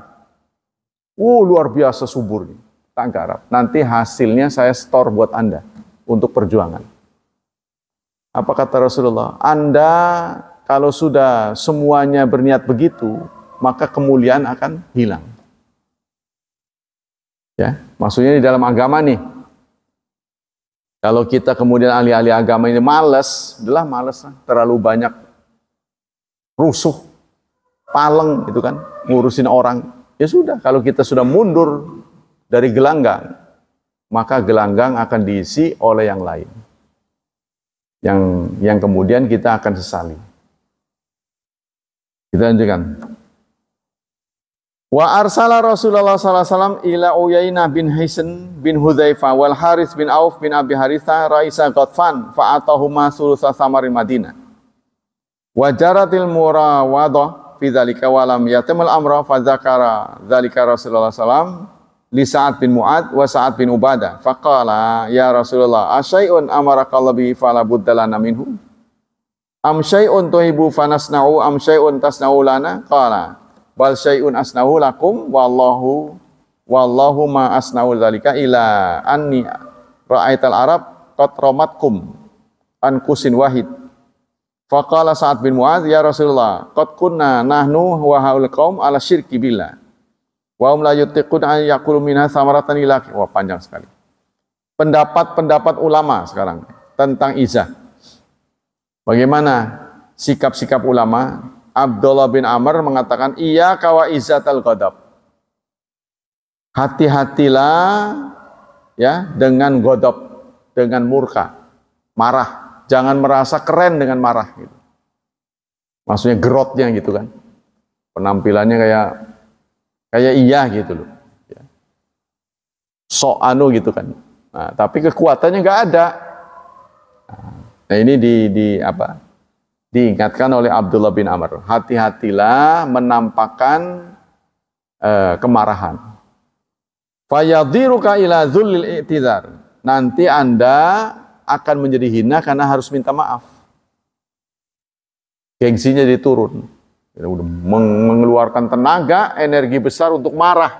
Luar biasa subur nih, tak garap. Nanti hasilnya saya store buat Anda untuk perjuangan. Apa kata Rasulullah? Anda kalau sudah semuanya berniat begitu, maka kemuliaan akan hilang. Ya, maksudnya di dalam agama nih. Kalau kita kemudian ahli-ahli agama ini malas, udahlah malas lah, terlalu banyak rusuh, paleng gitu kan, ngurusin orang. Ya sudah, kalau kita sudah mundur dari gelanggang, maka gelanggang akan diisi oleh yang lain. Yang kemudian kita akan sesali. Kita lanjutkan. Wa arsala Rasulullah sallallahu alaihi wasallam ila Uyainah bin Hisan bin Hudzaifah wal Harits bin Auf bin Abi Haritha raisa Ghatfan fa atahuma sulusa samari Madinah. Wa jaratil murawadah fi dzalika wa lam yatimul amra fa dzakara dzalika Rasulullah sallam li Sa'ad bin Mu'ad wa Sa'ad bin Ubadah faqala ya Rasulullah asyai'un amarakallahu bi fala buddalana minhu. Am syai'un tuhibbu fanasna'u am syai'un tasna'u lana? Qala bal syai'un asna'u lakum wallahu ma asna'u dzalika ila anni ra'aital arab qad ramatkum an kusin wahid. Faqala Sa'ad bin Mu'adz ya Rasulullah qad kunna nahnu wa haul qaum ala syirki billah wa hum la yutiqun an yaqulu minha samaratan ila. Wah, panjang sekali. Pendapat-pendapat ulama sekarang tentang izah. Bagaimana sikap-sikap ulama? Abdullah bin Amr mengatakan, iya kawa izzatal ghadab. Hati-hatilah ya dengan ghadab, dengan murka, marah. Jangan merasa keren dengan marah. Gitu. Maksudnya gerotnya gitu kan. Penampilannya kayak iya gitu loh. Ya. Sok anu gitu kan. Nah, tapi kekuatannya nggak ada. Nah ini diingatkan oleh Abdullah bin Amr. Hati-hatilah menampakkan kemarahan. Fayadhiruka ila dhullil i'tidhar. Nanti Anda akan menjadi hina karena harus minta maaf. Gengsinya jadi turun. Udah mengeluarkan tenaga, energi besar untuk marah.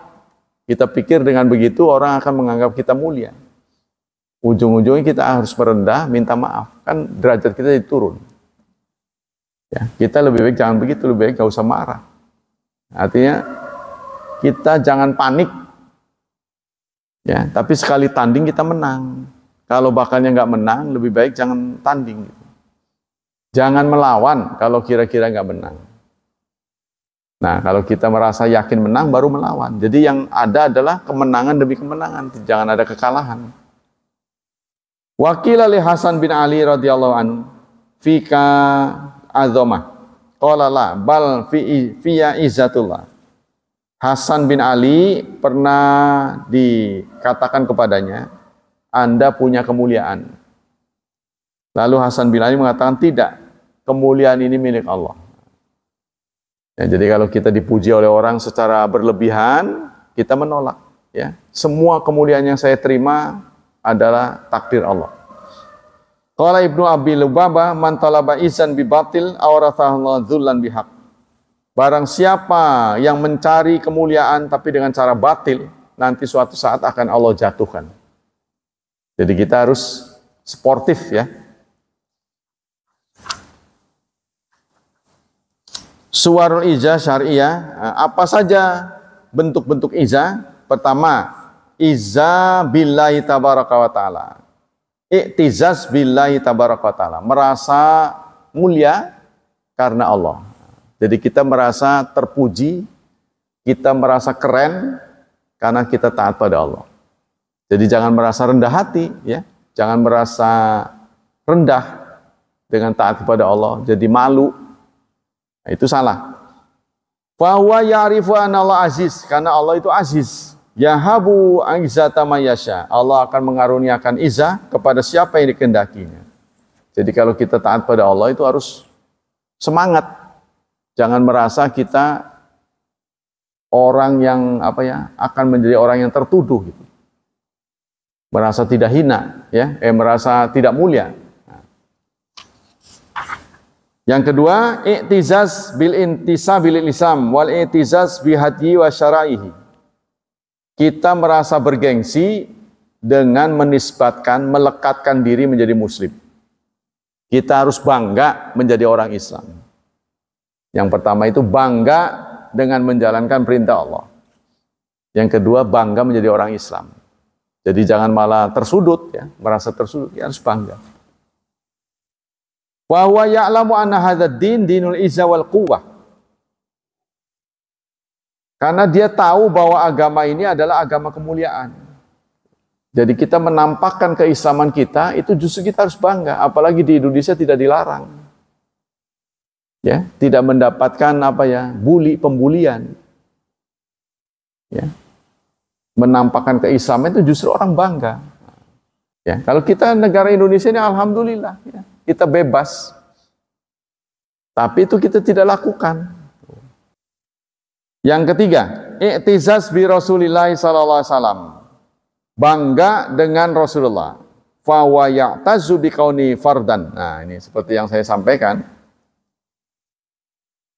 Kita pikir dengan begitu orang akan menganggap kita mulia. Ujung-ujungnya kita harus merendah, minta maaf. Kan derajat kita jadi turun. Ya, kita lebih baik jangan begitu, lebih baik gak usah marah. Artinya kita jangan panik. Ya, tapi sekali tanding kita menang. Kalau bakalnya nggak menang, lebih baik jangan tanding. Gitu. Jangan melawan kalau kira-kira nggak menang. Nah, kalau kita merasa yakin menang, baru melawan. Jadi yang ada adalah kemenangan demi kemenangan. Jangan ada kekalahan. Wakil Ali Hasan bin Ali radhiyallahu anhu fika azamah qala la bal fiya izzatullah. Hasan bin Ali pernah dikatakan kepadanya, Anda punya kemuliaan. Lalu Hasan bin Ali mengatakan, tidak, kemuliaan ini milik Allah. Ya, jadi kalau kita dipuji oleh orang secara berlebihan, kita menolak. Ya, semua kemuliaan yang saya terima adalah takdir Allah. Qala Ibnu Abi Lubabah man talaba izan bi batil awrathahu dzullan bihaq. Barang siapa yang mencari kemuliaan tapi dengan cara batil, nanti suatu saat akan Allah jatuhkan. Jadi kita harus sportif ya. Suwarul izah syariah, apa saja bentuk-bentuk izah? Pertama, izah billahi tabaraka wa ta'ala. I'tizaz billahi tabaraka wa ta'ala. Merasa mulia karena Allah. Jadi kita merasa terpuji, kita merasa keren karena kita taat pada Allah. Jadi jangan merasa rendah hati, ya. Jangan merasa rendah dengan taat kepada Allah, jadi malu. Nah, itu salah. Fa huwa ya'rifu anna Allah aziz, karena Allah itu aziz. Yahabu izzata may yasha. Allah akan mengaruniakan izzah kepada siapa yang dikehendakinya. Jadi kalau kita taat pada Allah itu harus semangat. Jangan merasa kita orang yang akan menjadi orang yang tertuduh gitu. Merasa tidak hina, ya, merasa tidak mulia. Yang kedua, i'tizaz bil intisabil lisam wal i'tizaz bi hadyi wa syara'ihi. Kita merasa bergengsi dengan menisbatkan, melekatkan diri menjadi muslim. Kita harus bangga menjadi orang Islam. Yang pertama itu bangga dengan menjalankan perintah Allah. Yang kedua bangga menjadi orang Islam. Jadi jangan malah tersudut, ya, merasa tersudut, ya, harus bangga. Wa huwa ya'lamu anna hadzal din dinul izza wal quwwah. Karena dia tahu bahwa agama ini adalah agama kemuliaan. Jadi kita menampakkan keislaman kita, itu justru kita harus bangga, apalagi di Indonesia tidak dilarang. Ya, tidak mendapatkan pembulian. Ya. Menampakkan keislaman itu justru orang bangga. Ya, kalau kita negara Indonesia ini alhamdulillah, ya, kita bebas. Tapi itu kita tidak lakukan. Yang ketiga, i'tizaz bi Rasulillah sallallahu alaihi wasallam. Bangga dengan Rasulullah. fa wa ya'tazu bi kauni fardan. Nah, ini seperti yang saya sampaikan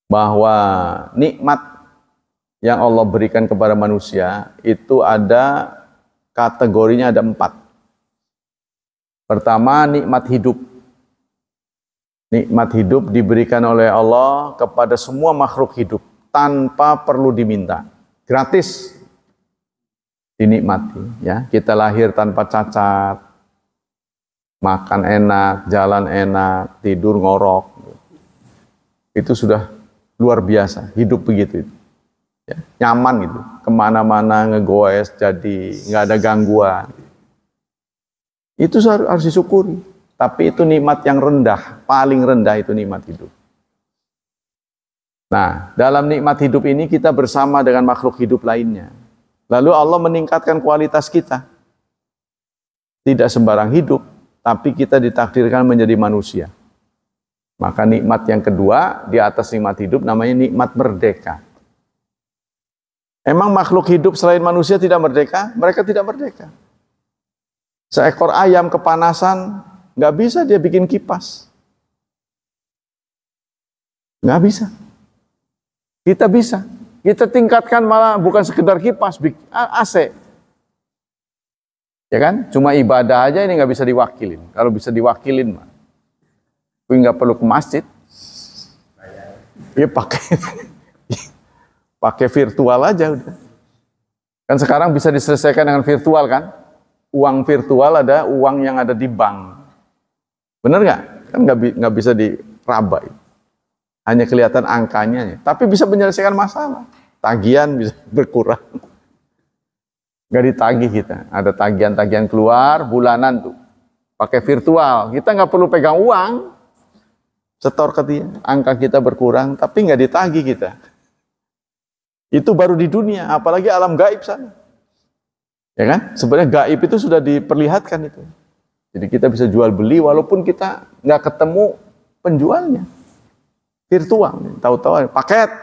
bahwa nikmat yang Allah berikan kepada manusia itu ada kategorinya, ada 4. Pertama, nikmat hidup. Nikmat hidup diberikan oleh Allah kepada semua makhluk hidup tanpa perlu diminta, gratis dinikmati. Ya, kita lahir tanpa cacat, makan enak, jalan enak, tidur ngorok, itu sudah luar biasa. Hidup begitu, ya, nyaman gitu, kemana-mana ngegoes, jadi nggak ada gangguan. Itu harus disyukuri. Tapi itu nikmat yang rendah, paling rendah itu nikmat hidup. Nah, dalam nikmat hidup ini kita bersama dengan makhluk hidup lainnya. Lalu Allah meningkatkan kualitas kita. Tidak sembarang hidup, tapi kita ditakdirkan menjadi manusia. Maka nikmat yang kedua di atas nikmat hidup namanya nikmat merdeka. Emang makhluk hidup selain manusia tidak merdeka? Mereka tidak merdeka. Seekor ayam kepanasan, nggak bisa dia bikin kipas. Nggak bisa. Kita bisa. Kita tingkatkan malah bukan sekedar kipas, AC. Ya kan? Cuma ibadah aja ini nggak bisa diwakilin. Kalau bisa diwakilin mah, gue nggak perlu ke masjid. Ya pakai virtual aja udah. Kan sekarang bisa diselesaikan dengan virtual kan? Uang virtual ada, uang yang ada di bank. Benar nggak? Kan nggak bisa diraba. Hanya kelihatan angkanya. Tapi bisa menyelesaikan masalah. Tagihan bisa berkurang. Nggak ditagih kita. Ada tagihan-tagihan keluar bulanan tuh. Pakai virtual. Kita nggak perlu pegang uang. Setor ke dia. Angka kita berkurang. Tapi nggak ditagih kita. Itu baru di dunia. Apalagi alam gaib sana. Ya kan? Sebenarnya gaib itu sudah diperlihatkan itu. Jadi kita bisa jual beli walaupun kita nggak ketemu penjualnya. Virtual, tahu-tahu paket.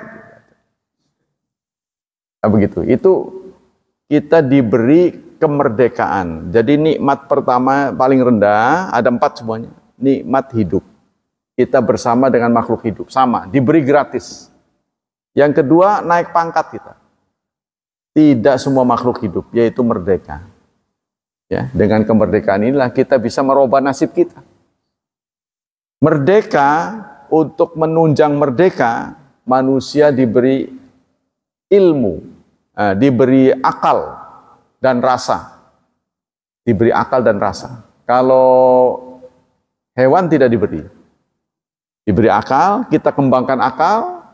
Nah, begitu. Itu kita diberi kemerdekaan. Jadi nikmat pertama paling rendah, ada 4 semuanya. Nikmat hidup. Kita bersama dengan makhluk hidup, sama, diberi gratis. Yang kedua, naik pangkat kita. Tidak semua makhluk hidup, yaitu merdeka. Ya, dengan kemerdekaan inilah kita bisa merubah nasib kita. Merdeka, untuk menunjang merdeka, manusia diberi ilmu, diberi akal dan rasa. Diberi akal dan rasa. Kalau hewan tidak diberi. Diberi akal, kita kembangkan akal,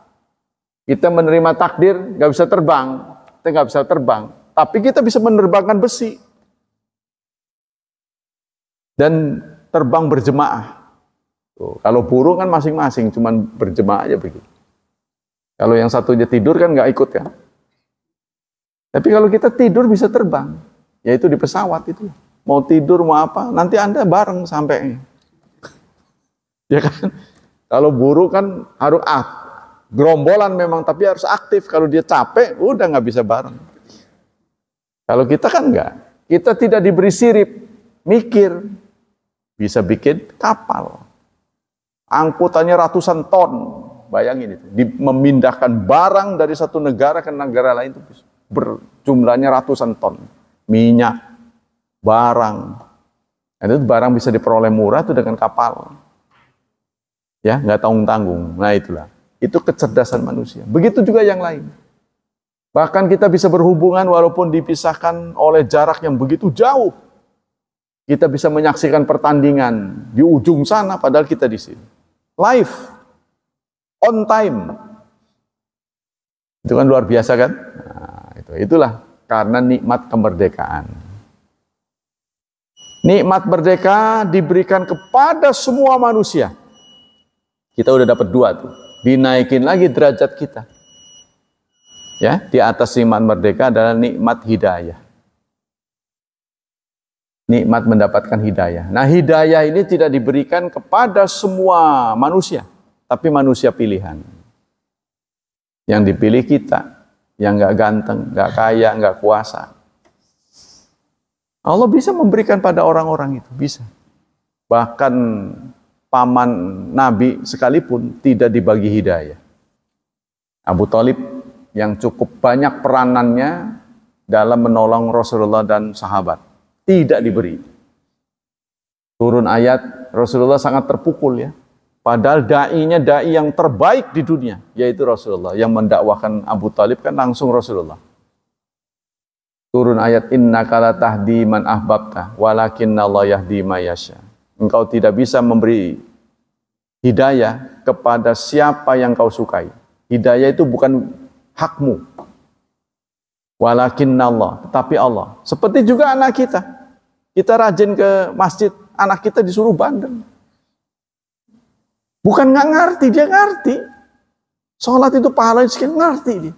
kita menerima takdir, nggak bisa terbang. Kita nggak bisa terbang, tapi kita bisa menerbangkan besi. Dan terbang berjemaah. Tuh, kalau burung kan masing-masing, cuman berjemaah aja begitu. Kalau yang satunya tidur kan nggak ikut kan. Tapi kalau kita tidur bisa terbang, yaitu di pesawat itu. Mau tidur mau apa, nanti Anda bareng sampai. Ya kan? Kalau burung kan harus gerombolan memang, tapi harus aktif. Kalau dia capek, udah nggak bisa bareng. Kalau kita kan nggak. Kita tidak diberi sirip, mikir. Bisa bikin kapal. Angkutannya ratusan ton. Bayangin itu. Memindahkan barang dari satu negara ke negara lain itu berjumlahnya ratusan ton. Minyak, barang. Itu barang bisa diperoleh murah itu dengan kapal. Ya, nggak tanggung-tanggung. Nah itulah. Itu kecerdasan manusia. Begitu juga yang lain. Bahkan kita bisa berhubungan walaupun dipisahkan oleh jarak yang begitu jauh. Kita bisa menyaksikan pertandingan di ujung sana padahal kita di sini. Live, on time. Itu kan luar biasa kan? Nah, itulah karena nikmat kemerdekaan. Nikmat merdeka diberikan kepada semua manusia. Kita udah dapat 2 tuh. Dinaikin lagi derajat kita. Ya, di atas nikmat merdeka adalah nikmat hidayah. Nikmat mendapatkan hidayah. Nah, hidayah ini tidak diberikan kepada semua manusia, tapi manusia pilihan. Yang dipilih kita, yang nggak ganteng, nggak kaya, nggak kuasa. Allah bisa memberikan pada orang-orang itu, bisa. Bahkan paman Nabi sekalipun tidak dibagi hidayah. Abu Thalib yang cukup banyak peranannya dalam menolong Rasulullah dan sahabat, tidak diberi. Turun ayat, Rasulullah sangat terpukul ya. Padahal da'inya da'i yang terbaik di dunia, yaitu Rasulullah. Yang mendakwahkan Abu Thalib kan langsung Rasulullah. Turun ayat, innaka la tahdi man ahbabta, walakinnallaha yahdi may yasha. Engkau tidak bisa memberi hidayah kepada siapa yang kau sukai. Hidayah itu bukan hakmu. Walakinnallah, tetapi Allah. Seperti juga anak kita. Kita rajin ke masjid, anak kita disuruh bandel. Bukan nggak ngerti, dia ngerti. Sholat itu pahalanya sekian, ngerti dia.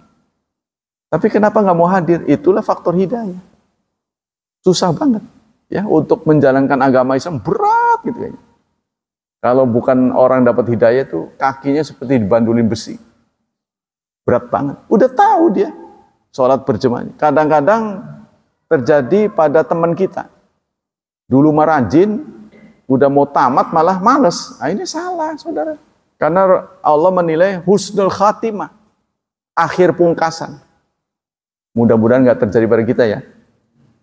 Tapi kenapa nggak mau hadir? Itulah faktor hidayah. Susah banget ya untuk menjalankan agama Islam, berat gitu kayaknya. Kalau bukan orang dapat hidayah itu kakinya seperti dibandulin besi. Berat banget. Udah tahu dia sholat berjamaah. Kadang-kadang terjadi pada teman kita. Dulu merajin, udah mau tamat malah males. Nah, ini salah, saudara. Karena Allah menilai husnul khatimah, akhir pungkasan. Mudah-mudahan nggak terjadi pada kita ya.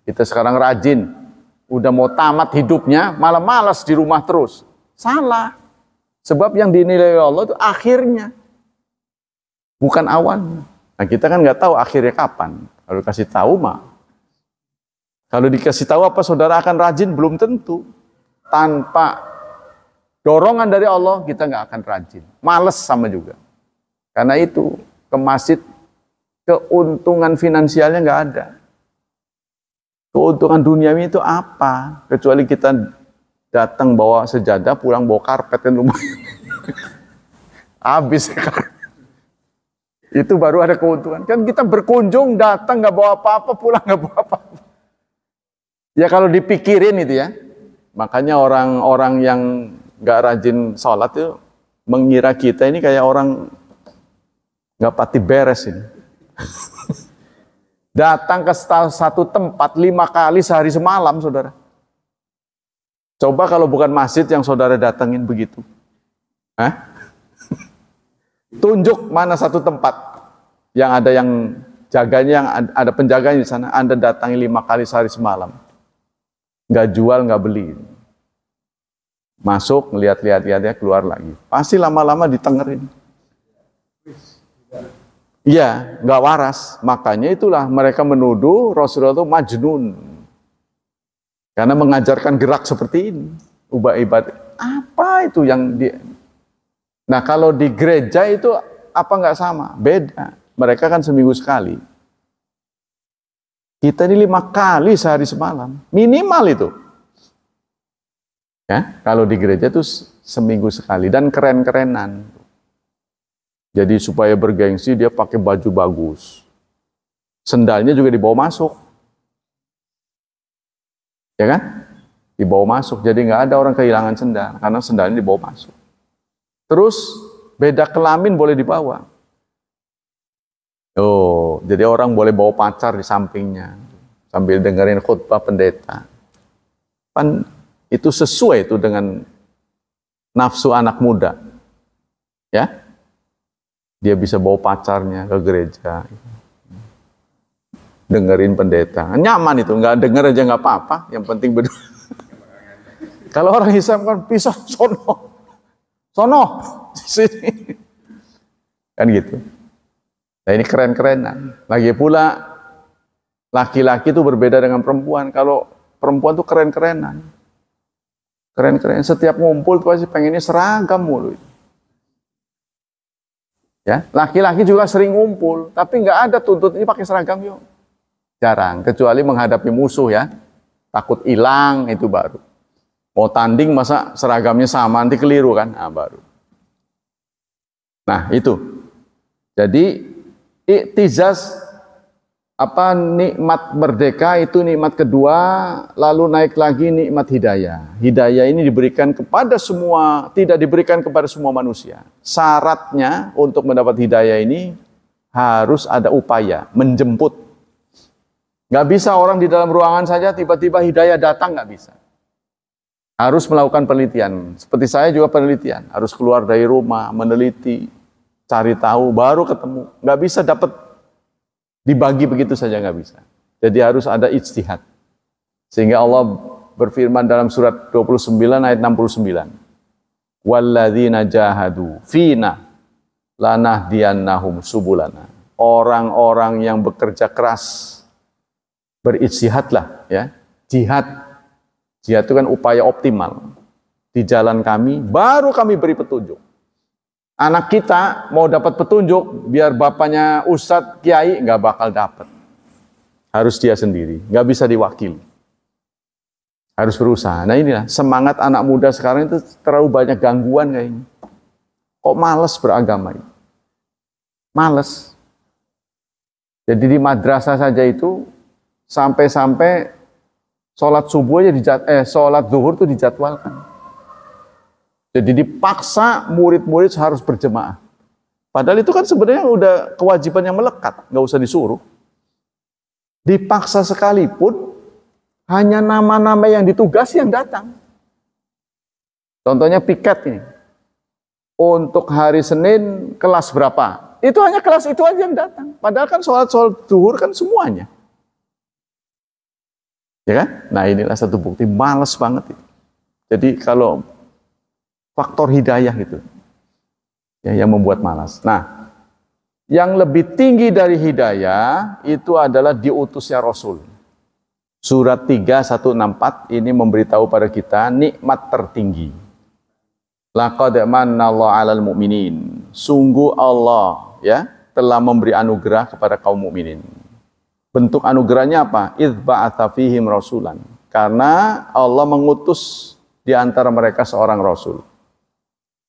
Kita sekarang rajin, udah mau tamat hidupnya, malah malas di rumah terus. Salah. Sebab yang dinilai Allah itu akhirnya, bukan awalnya. Nah kita kan nggak tahu akhirnya kapan. Kalau dikasih tahu mah, kalau dikasih tahu apa saudara akan rajin, belum tentu. Tanpa dorongan dari Allah kita nggak akan rajin. Males sama juga. Karena itu ke masjid keuntungan finansialnya nggak ada. Keuntungan duniawi itu apa? Kecuali kita datang bawa sejadah, pulang bawa karpet kan lumayan. Habis karpet. Itu baru ada keuntungan. Kan kita berkunjung, datang nggak bawa apa-apa, pulang nggak bawa apa-apa. Ya kalau dipikirin itu ya. Makanya orang-orang yang nggak rajin sholat itu mengira kita ini kayak orang nggak pati beres ini. Datang ke satu tempat 5 kali sehari semalam, saudara. Coba kalau bukan masjid yang saudara datangin begitu. Hah? Tunjuk mana satu tempat yang ada yang jaganya, yang ada penjaganya di sana. Anda datangi 5 kali sehari semalam. Nggak jual, nggak beli. Masuk, ngeliat-liat, keluar lagi. Pasti lama-lama ditengerin. Iya, nggak waras. Makanya itulah mereka menuduh Rasulullah itu majnun. Karena mengajarkan gerak seperti ini. Ubah ibadah. Apa itu yang dia... Nah kalau di gereja itu apa nggak sama? Beda. Mereka kan seminggu sekali. Kita ini 5 kali sehari semalam. Minimal itu. Ya, kalau di gereja itu seminggu sekali. Dan keren-kerenan. Jadi supaya bergengsi dia pakai baju bagus. Sendalnya juga dibawa masuk. Ya kan? Dibawa masuk. Jadi nggak ada orang kehilangan sendal. Karena sendalnya dibawa masuk. Terus beda kelamin boleh dibawa. Oh, jadi orang boleh bawa pacar di sampingnya. Sambil dengerin khutbah pendeta. Kan itu sesuai itu dengan nafsu anak muda. Ya? Dia bisa bawa pacarnya ke gereja, dengerin pendeta, nyaman itu, nggak denger aja nggak apa-apa, yang penting berdua. Kalau orang Islam kan pisah, sono, sini, kan gitu. Nah ini keren-kerenan. Lagi pula laki-laki itu berbeda dengan perempuan. Kalau perempuan tuh keren-kerenan, keren-keren. Setiap ngumpul tuh pasti pengennya seragam mulu. Ya, laki-laki juga sering ngumpul, tapi nggak ada tuntut ini pakai seragam yuk. Jarang, kecuali menghadapi musuh ya. Takut hilang itu baru. Mau tanding masa seragamnya sama, nanti keliru kan? Nah, baru. Nah, itu. Jadi iktizaz nikmat merdeka itu nikmat kedua, lalu naik lagi nikmat hidayah. Hidayah ini diberikan kepada semua, tidak diberikan kepada semua manusia. Syaratnya untuk mendapat hidayah ini harus ada upaya menjemput. Nggak bisa orang di dalam ruangan saja tiba-tiba hidayah datang, nggak bisa. Harus melakukan penelitian. Seperti saya juga penelitian. Harus keluar dari rumah, meneliti, cari tahu, baru ketemu. Nggak bisa dapat dibagi begitu saja, nggak bisa. Jadi harus ada ijtihad. Sehingga Allah berfirman dalam surat 29 ayat 69. Walladzina jahadu fina lanahdiyannahum subulana. Orang-orang yang bekerja keras, berijtihadlah, ya. Jihad itu kan upaya optimal di jalan kami, baru kami beri petunjuk. Anak kita mau dapat petunjuk, biar bapaknya ustadz, kiai, nggak bakal dapat. Harus dia sendiri, nggak bisa diwakili. Harus berusaha. Nah inilah semangat anak muda sekarang itu terlalu banyak gangguan kayaknya. Kok males beragama ini? Males. Jadi di madrasah saja itu sampai-sampai sholat subuh aja sholat zuhur itu dijadwalkan. Jadi dipaksa murid-murid harus berjemaah. Padahal itu kan sebenarnya udah kewajiban yang melekat, nggak usah disuruh. Dipaksa sekalipun, hanya nama-nama yang ditugasi yang datang. Contohnya piket ini. Untuk hari Senin kelas berapa? Itu hanya kelas itu aja yang datang. Padahal kan sholat zuhur kan semuanya. Ya kan? Nah inilah satu bukti males banget itu. Jadi kalau faktor hidayah gitu ya, yang membuat malas. Nah, yang lebih tinggi dari hidayah itu adalah diutusnya Rasul. Surat 3164 ini memberitahu pada kita nikmat tertinggi. Laqad manallahu 'alal mu'minin. Sungguh Allah ya telah memberi anugerah kepada kaum mukminin. Bentuk anugerahnya apa? Idz ba'atsa fihim rasulan. Karena Allah mengutus di antara mereka seorang rasul.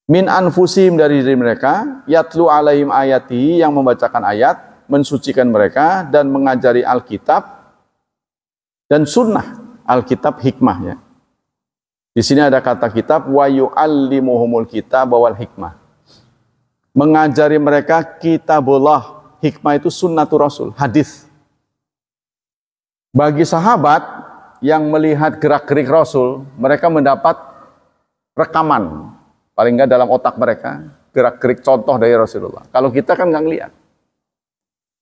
Min anfusihim, dari diri mereka, yatlu alaihim ayati, yang membacakan ayat, mensucikan mereka dan mengajari Alkitab dan sunnah. Alkitab hikmahnya. Di sini ada kata kitab, wa yu'allimuhumul kitab wal hikmah. Mengajari mereka kitabullah, hikmah itu sunnatur rasul, hadis. Bagi sahabat yang melihat gerak-gerik Rasul, mereka mendapat rekaman. Paling enggak dalam otak mereka, gerak-gerik contoh dari Rasulullah. Kalau kita kan nggak ngelihat.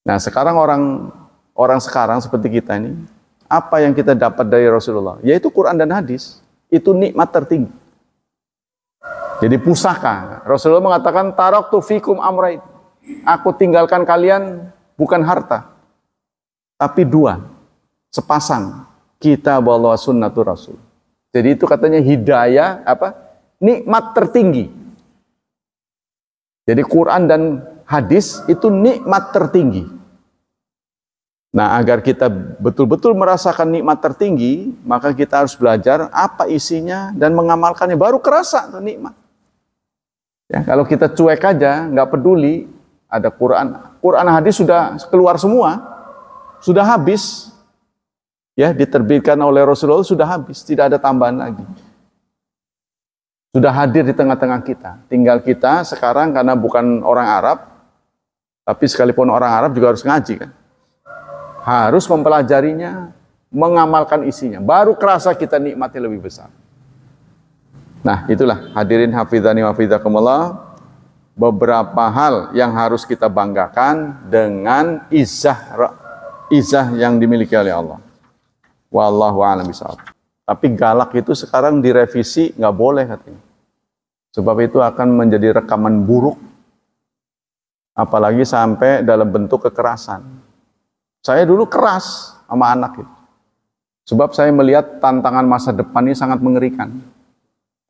Nah sekarang orang sekarang seperti kita ini, apa yang kita dapat dari Rasulullah? Yaitu Quran dan hadis. Itu nikmat tertinggi. Jadi pusaka. Rasulullah mengatakan, taraktu fikum amrain. Aku tinggalkan kalian bukan harta, tapi dua, sepasang. Kitab Allah sunnatur Rasul. Jadi itu katanya hidayah apa? Nikmat tertinggi. Jadi Quran dan hadis itu nikmat tertinggi. Nah, agar kita betul-betul merasakan nikmat tertinggi, maka kita harus belajar apa isinya dan mengamalkannya, baru kerasa tuh nikmat. Ya, kalau kita cuek aja, nggak peduli, ada Quran hadis sudah keluar semua, sudah habis. Ya, diterbitkan oleh Rasulullah sudah habis, tidak ada tambahan lagi. Sudah hadir di tengah-tengah kita. Tinggal kita sekarang karena bukan orang Arab, tapi sekalipun orang Arab juga harus ngaji kan. Harus mempelajarinya, mengamalkan isinya. Baru kerasa kita nikmatnya lebih besar. Nah, itulah hadirin hafizani wa hafizakumullah, beberapa hal yang harus kita banggakan dengan izah yang dimiliki oleh Allah. Wallahu a'lam bishawab. Tapi galak itu sekarang direvisi, nggak boleh katanya. Sebab itu akan menjadi rekaman buruk, apalagi sampai dalam bentuk kekerasan. Saya dulu keras sama anak itu. Sebab saya melihat tantangan masa depan ini sangat mengerikan.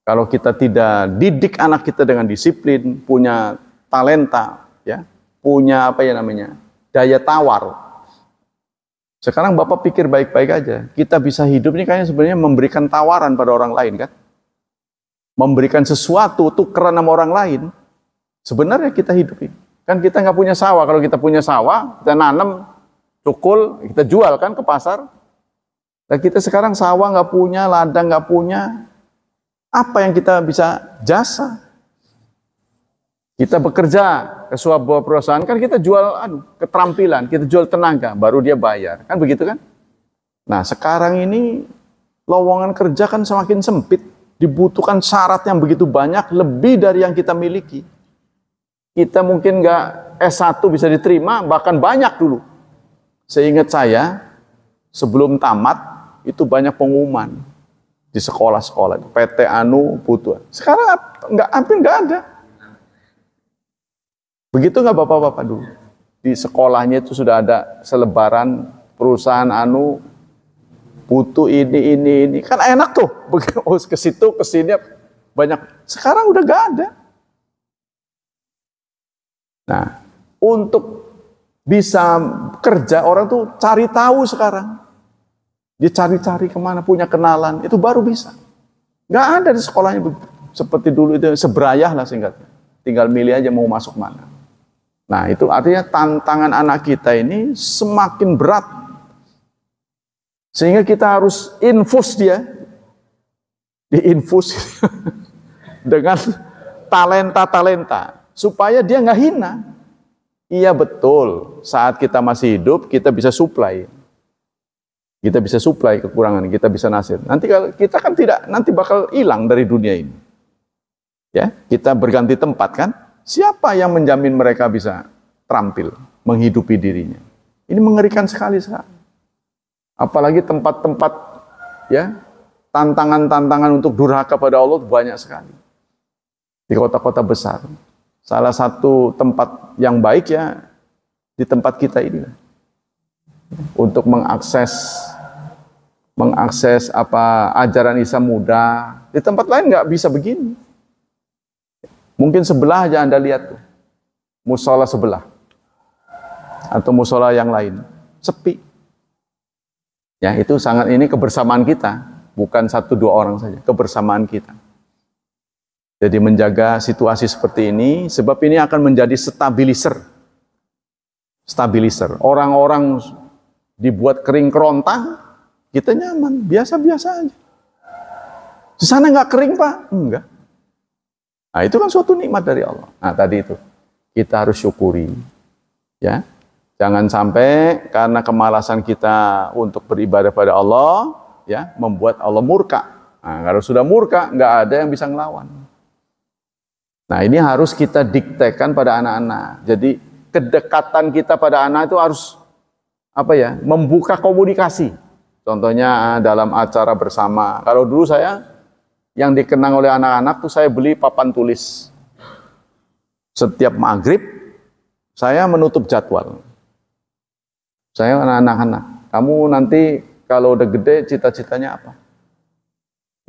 Kalau kita tidak didik anak kita dengan disiplin, punya talenta, ya, punya daya tawar. Sekarang Bapak pikir baik-baik aja. Kita bisa hidup ini kayaknya sebenarnya memberikan tawaran pada orang lain kan. Memberikan sesuatu tukeran sama orang lain. Sebenarnya kita hidup ini. Kan kita nggak punya sawah. Kalau kita punya sawah, kita nanam, cukul, kita jual kan ke pasar. Dan kita sekarang sawah nggak punya, ladang nggak punya. Apa yang kita bisa jasa? Kita bekerja ke sebuah perusahaan, kan kita jual keterampilan, kita jual tenaga, baru dia bayar. Kan begitu kan? Nah, sekarang ini lowongan kerja kan semakin sempit, dibutuhkan syarat yang begitu banyak, lebih dari yang kita miliki. Kita mungkin nggak S1 bisa diterima, bahkan banyak dulu. Seingat saya, sebelum tamat, itu banyak pengumuman di sekolah-sekolah. PT Anu butuh. Sekarang hampir nggak ada. Begitu nggak Bapak-Bapak dulu? Di sekolahnya itu sudah ada selebaran perusahaan Anu butuh ini. Kan enak tuh. Ke situ, ke sini banyak. Sekarang udah nggak ada. Nah, untuk bisa kerja orang tuh cari tahu sekarang. Dia cari-cari kemana, punya kenalan, itu baru bisa. Nggak ada di sekolahnya seperti dulu itu, seberayah lah singkatnya. Tinggal milih aja mau masuk mana. Nah, itu artinya tantangan anak kita ini semakin berat. Sehingga kita harus infus dia. Diinfus dengan talenta-talenta. Supaya dia nggak hina. Iya betul, saat kita masih hidup, kita bisa supply. Kita bisa supply kekurangan, kita bisa nasir. Nanti kalau kita kan tidak, nanti bakal hilang dari dunia ini. Ya, kita berganti tempat kan? Siapa yang menjamin mereka bisa terampil, menghidupi dirinya? Ini mengerikan sekali sekarang. Apalagi tempat-tempat ya, tantangan-tantangan untuk durhaka pada Allah banyak sekali. Di kota-kota besar. Salah satu tempat yang baik ya di tempat kita ini. Untuk mengakses apa ajaran Islam mudah. Di tempat lain nggak bisa begini. Mungkin sebelah aja Anda lihat tuh, musola sebelah atau musola yang lain sepi. Ya itu sangat, ini kebersamaan kita, bukan 1-2 orang saja, kebersamaan kita. Jadi menjaga situasi seperti ini, sebab ini akan menjadi stabilizer. Stabilizer. Orang-orang dibuat kering kerontang, kita nyaman, biasa-biasa aja. Di sana nggak kering Pak? Enggak. Nah itu kan suatu nikmat dari Allah. Nah tadi itu, kita harus syukuri. Ya, jangan sampai karena kemalasan kita untuk beribadah pada Allah, ya, membuat Allah murka. Nah kalau sudah murka, nggak ada yang bisa ngelawan. Nah ini harus kita diktekan pada anak-anak. Jadi kedekatan kita pada anak itu harus membuka komunikasi. Contohnya dalam acara bersama. Kalau dulu saya yang dikenang oleh anak-anak tuh saya beli papan tulis. Setiap maghrib saya menutup jadwal. Saya anak-anak, kamu nanti kalau udah gede cita-citanya apa?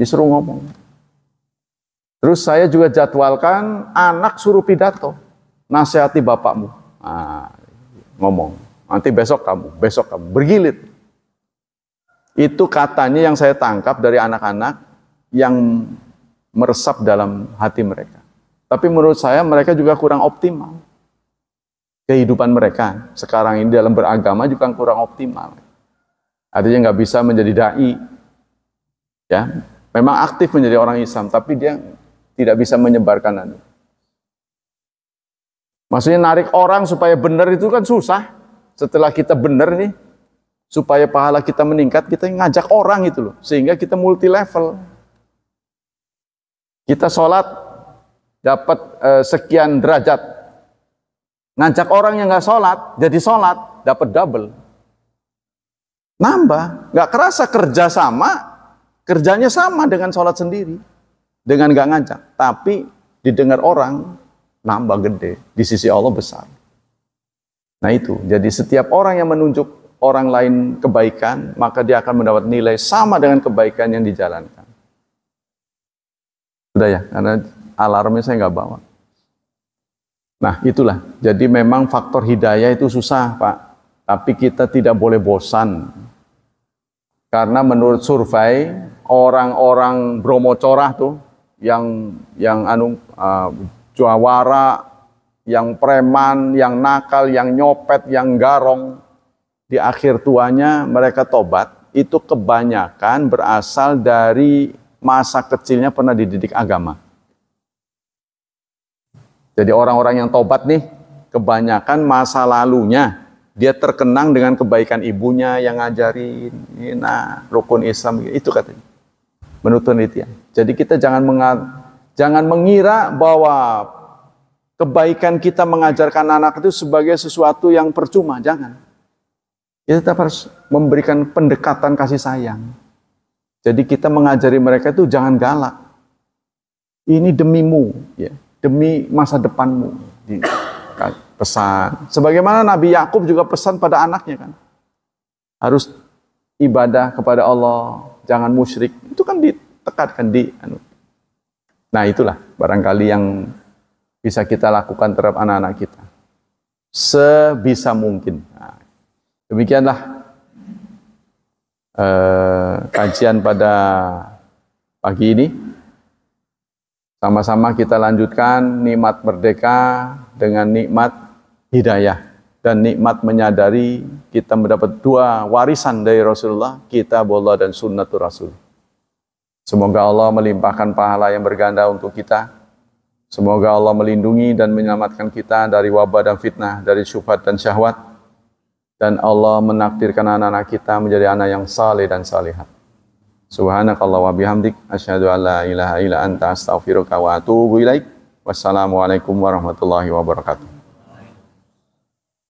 Disuruh ngomong. Terus saya juga jadwalkan anak suruh pidato, nasihati bapakmu. Nah, ngomong, nanti besok kamu, bergilit. Itu katanya yang saya tangkap dari anak-anak yang meresap dalam hati mereka. Tapi menurut saya mereka juga kurang optimal. Kehidupan mereka sekarang ini dalam beragama juga kurang optimal. Artinya nggak bisa menjadi dai. Ya, memang aktif menjadi orang Islam, tapi dia tidak bisa menyebarkan itu. Maksudnya narik orang supaya benar itu kan susah. Setelah kita benar nih, supaya pahala kita meningkat, kita ngajak orang itu loh. Sehingga kita multi level. Kita sholat, dapat sekian derajat. Ngajak orang yang nggak sholat, jadi sholat, dapat double. Nambah, nggak kerasa kerja kerjanya sama dengan sholat sendiri. Dengan nggak ngajak, tapi didengar orang nambah gede, di sisi Allah besar. Nah itu, jadi setiap orang yang menunjuk orang lain kebaikan, maka dia akan mendapat nilai sama dengan kebaikan yang dijalankan. Sudah ya, karena alarmnya saya nggak bawa. Nah itulah, jadi memang faktor hidayah itu susah Pak, tapi kita tidak boleh bosan. Karena menurut survei, orang-orang Bromo Corah tuh, yang jawara, yang preman, yang nakal, yang nyopet, yang garong, di akhir tuanya mereka tobat, itu kebanyakan berasal dari masa kecilnya pernah dididik agama. Jadi orang-orang yang tobat nih, kebanyakan masa lalunya Dia terkenang dengan kebaikan ibunya yang ngajarin, nah rukun Islam itu katanya. Menurut penelitian. Jadi kita jangan mengira bahwa kebaikan kita mengajarkan anak itu sebagai sesuatu yang percuma, jangan. Kita tetap harus memberikan pendekatan kasih sayang. Jadi kita mengajari mereka itu jangan galak. Ini demimu, ya, demi masa depanmu. Pesan. Sebagaimana Nabi Yakub juga pesan pada anaknya kan. Harus ibadah kepada Allah, jangan musyrik. Itu kan ditekatkan Nah, itulah barangkali yang bisa kita lakukan terhadap anak-anak kita. Sebisa mungkin. Nah, demikianlah kajian pada pagi ini. Sama-sama kita lanjutkan nikmat merdeka dengan nikmat hidayah. Dan nikmat menyadari kita mendapat dua warisan dari Rasulullah, kitab Allah dan sunnatul Rasul. Semoga Allah melimpahkan pahala yang berganda untuk kita. Semoga Allah melindungi dan menyelamatkan kita dari wabah dan fitnah, dari syubhat dan syahwat. Dan Allah menakdirkan anak-anak kita menjadi anak yang saleh dan salihat. Subhanakallah wa bihamdik, asyhadu an la ilaha illa anta astaghfiruka wa atubu ilaik. Wassalamualaikum warahmatullahi wabarakatuh.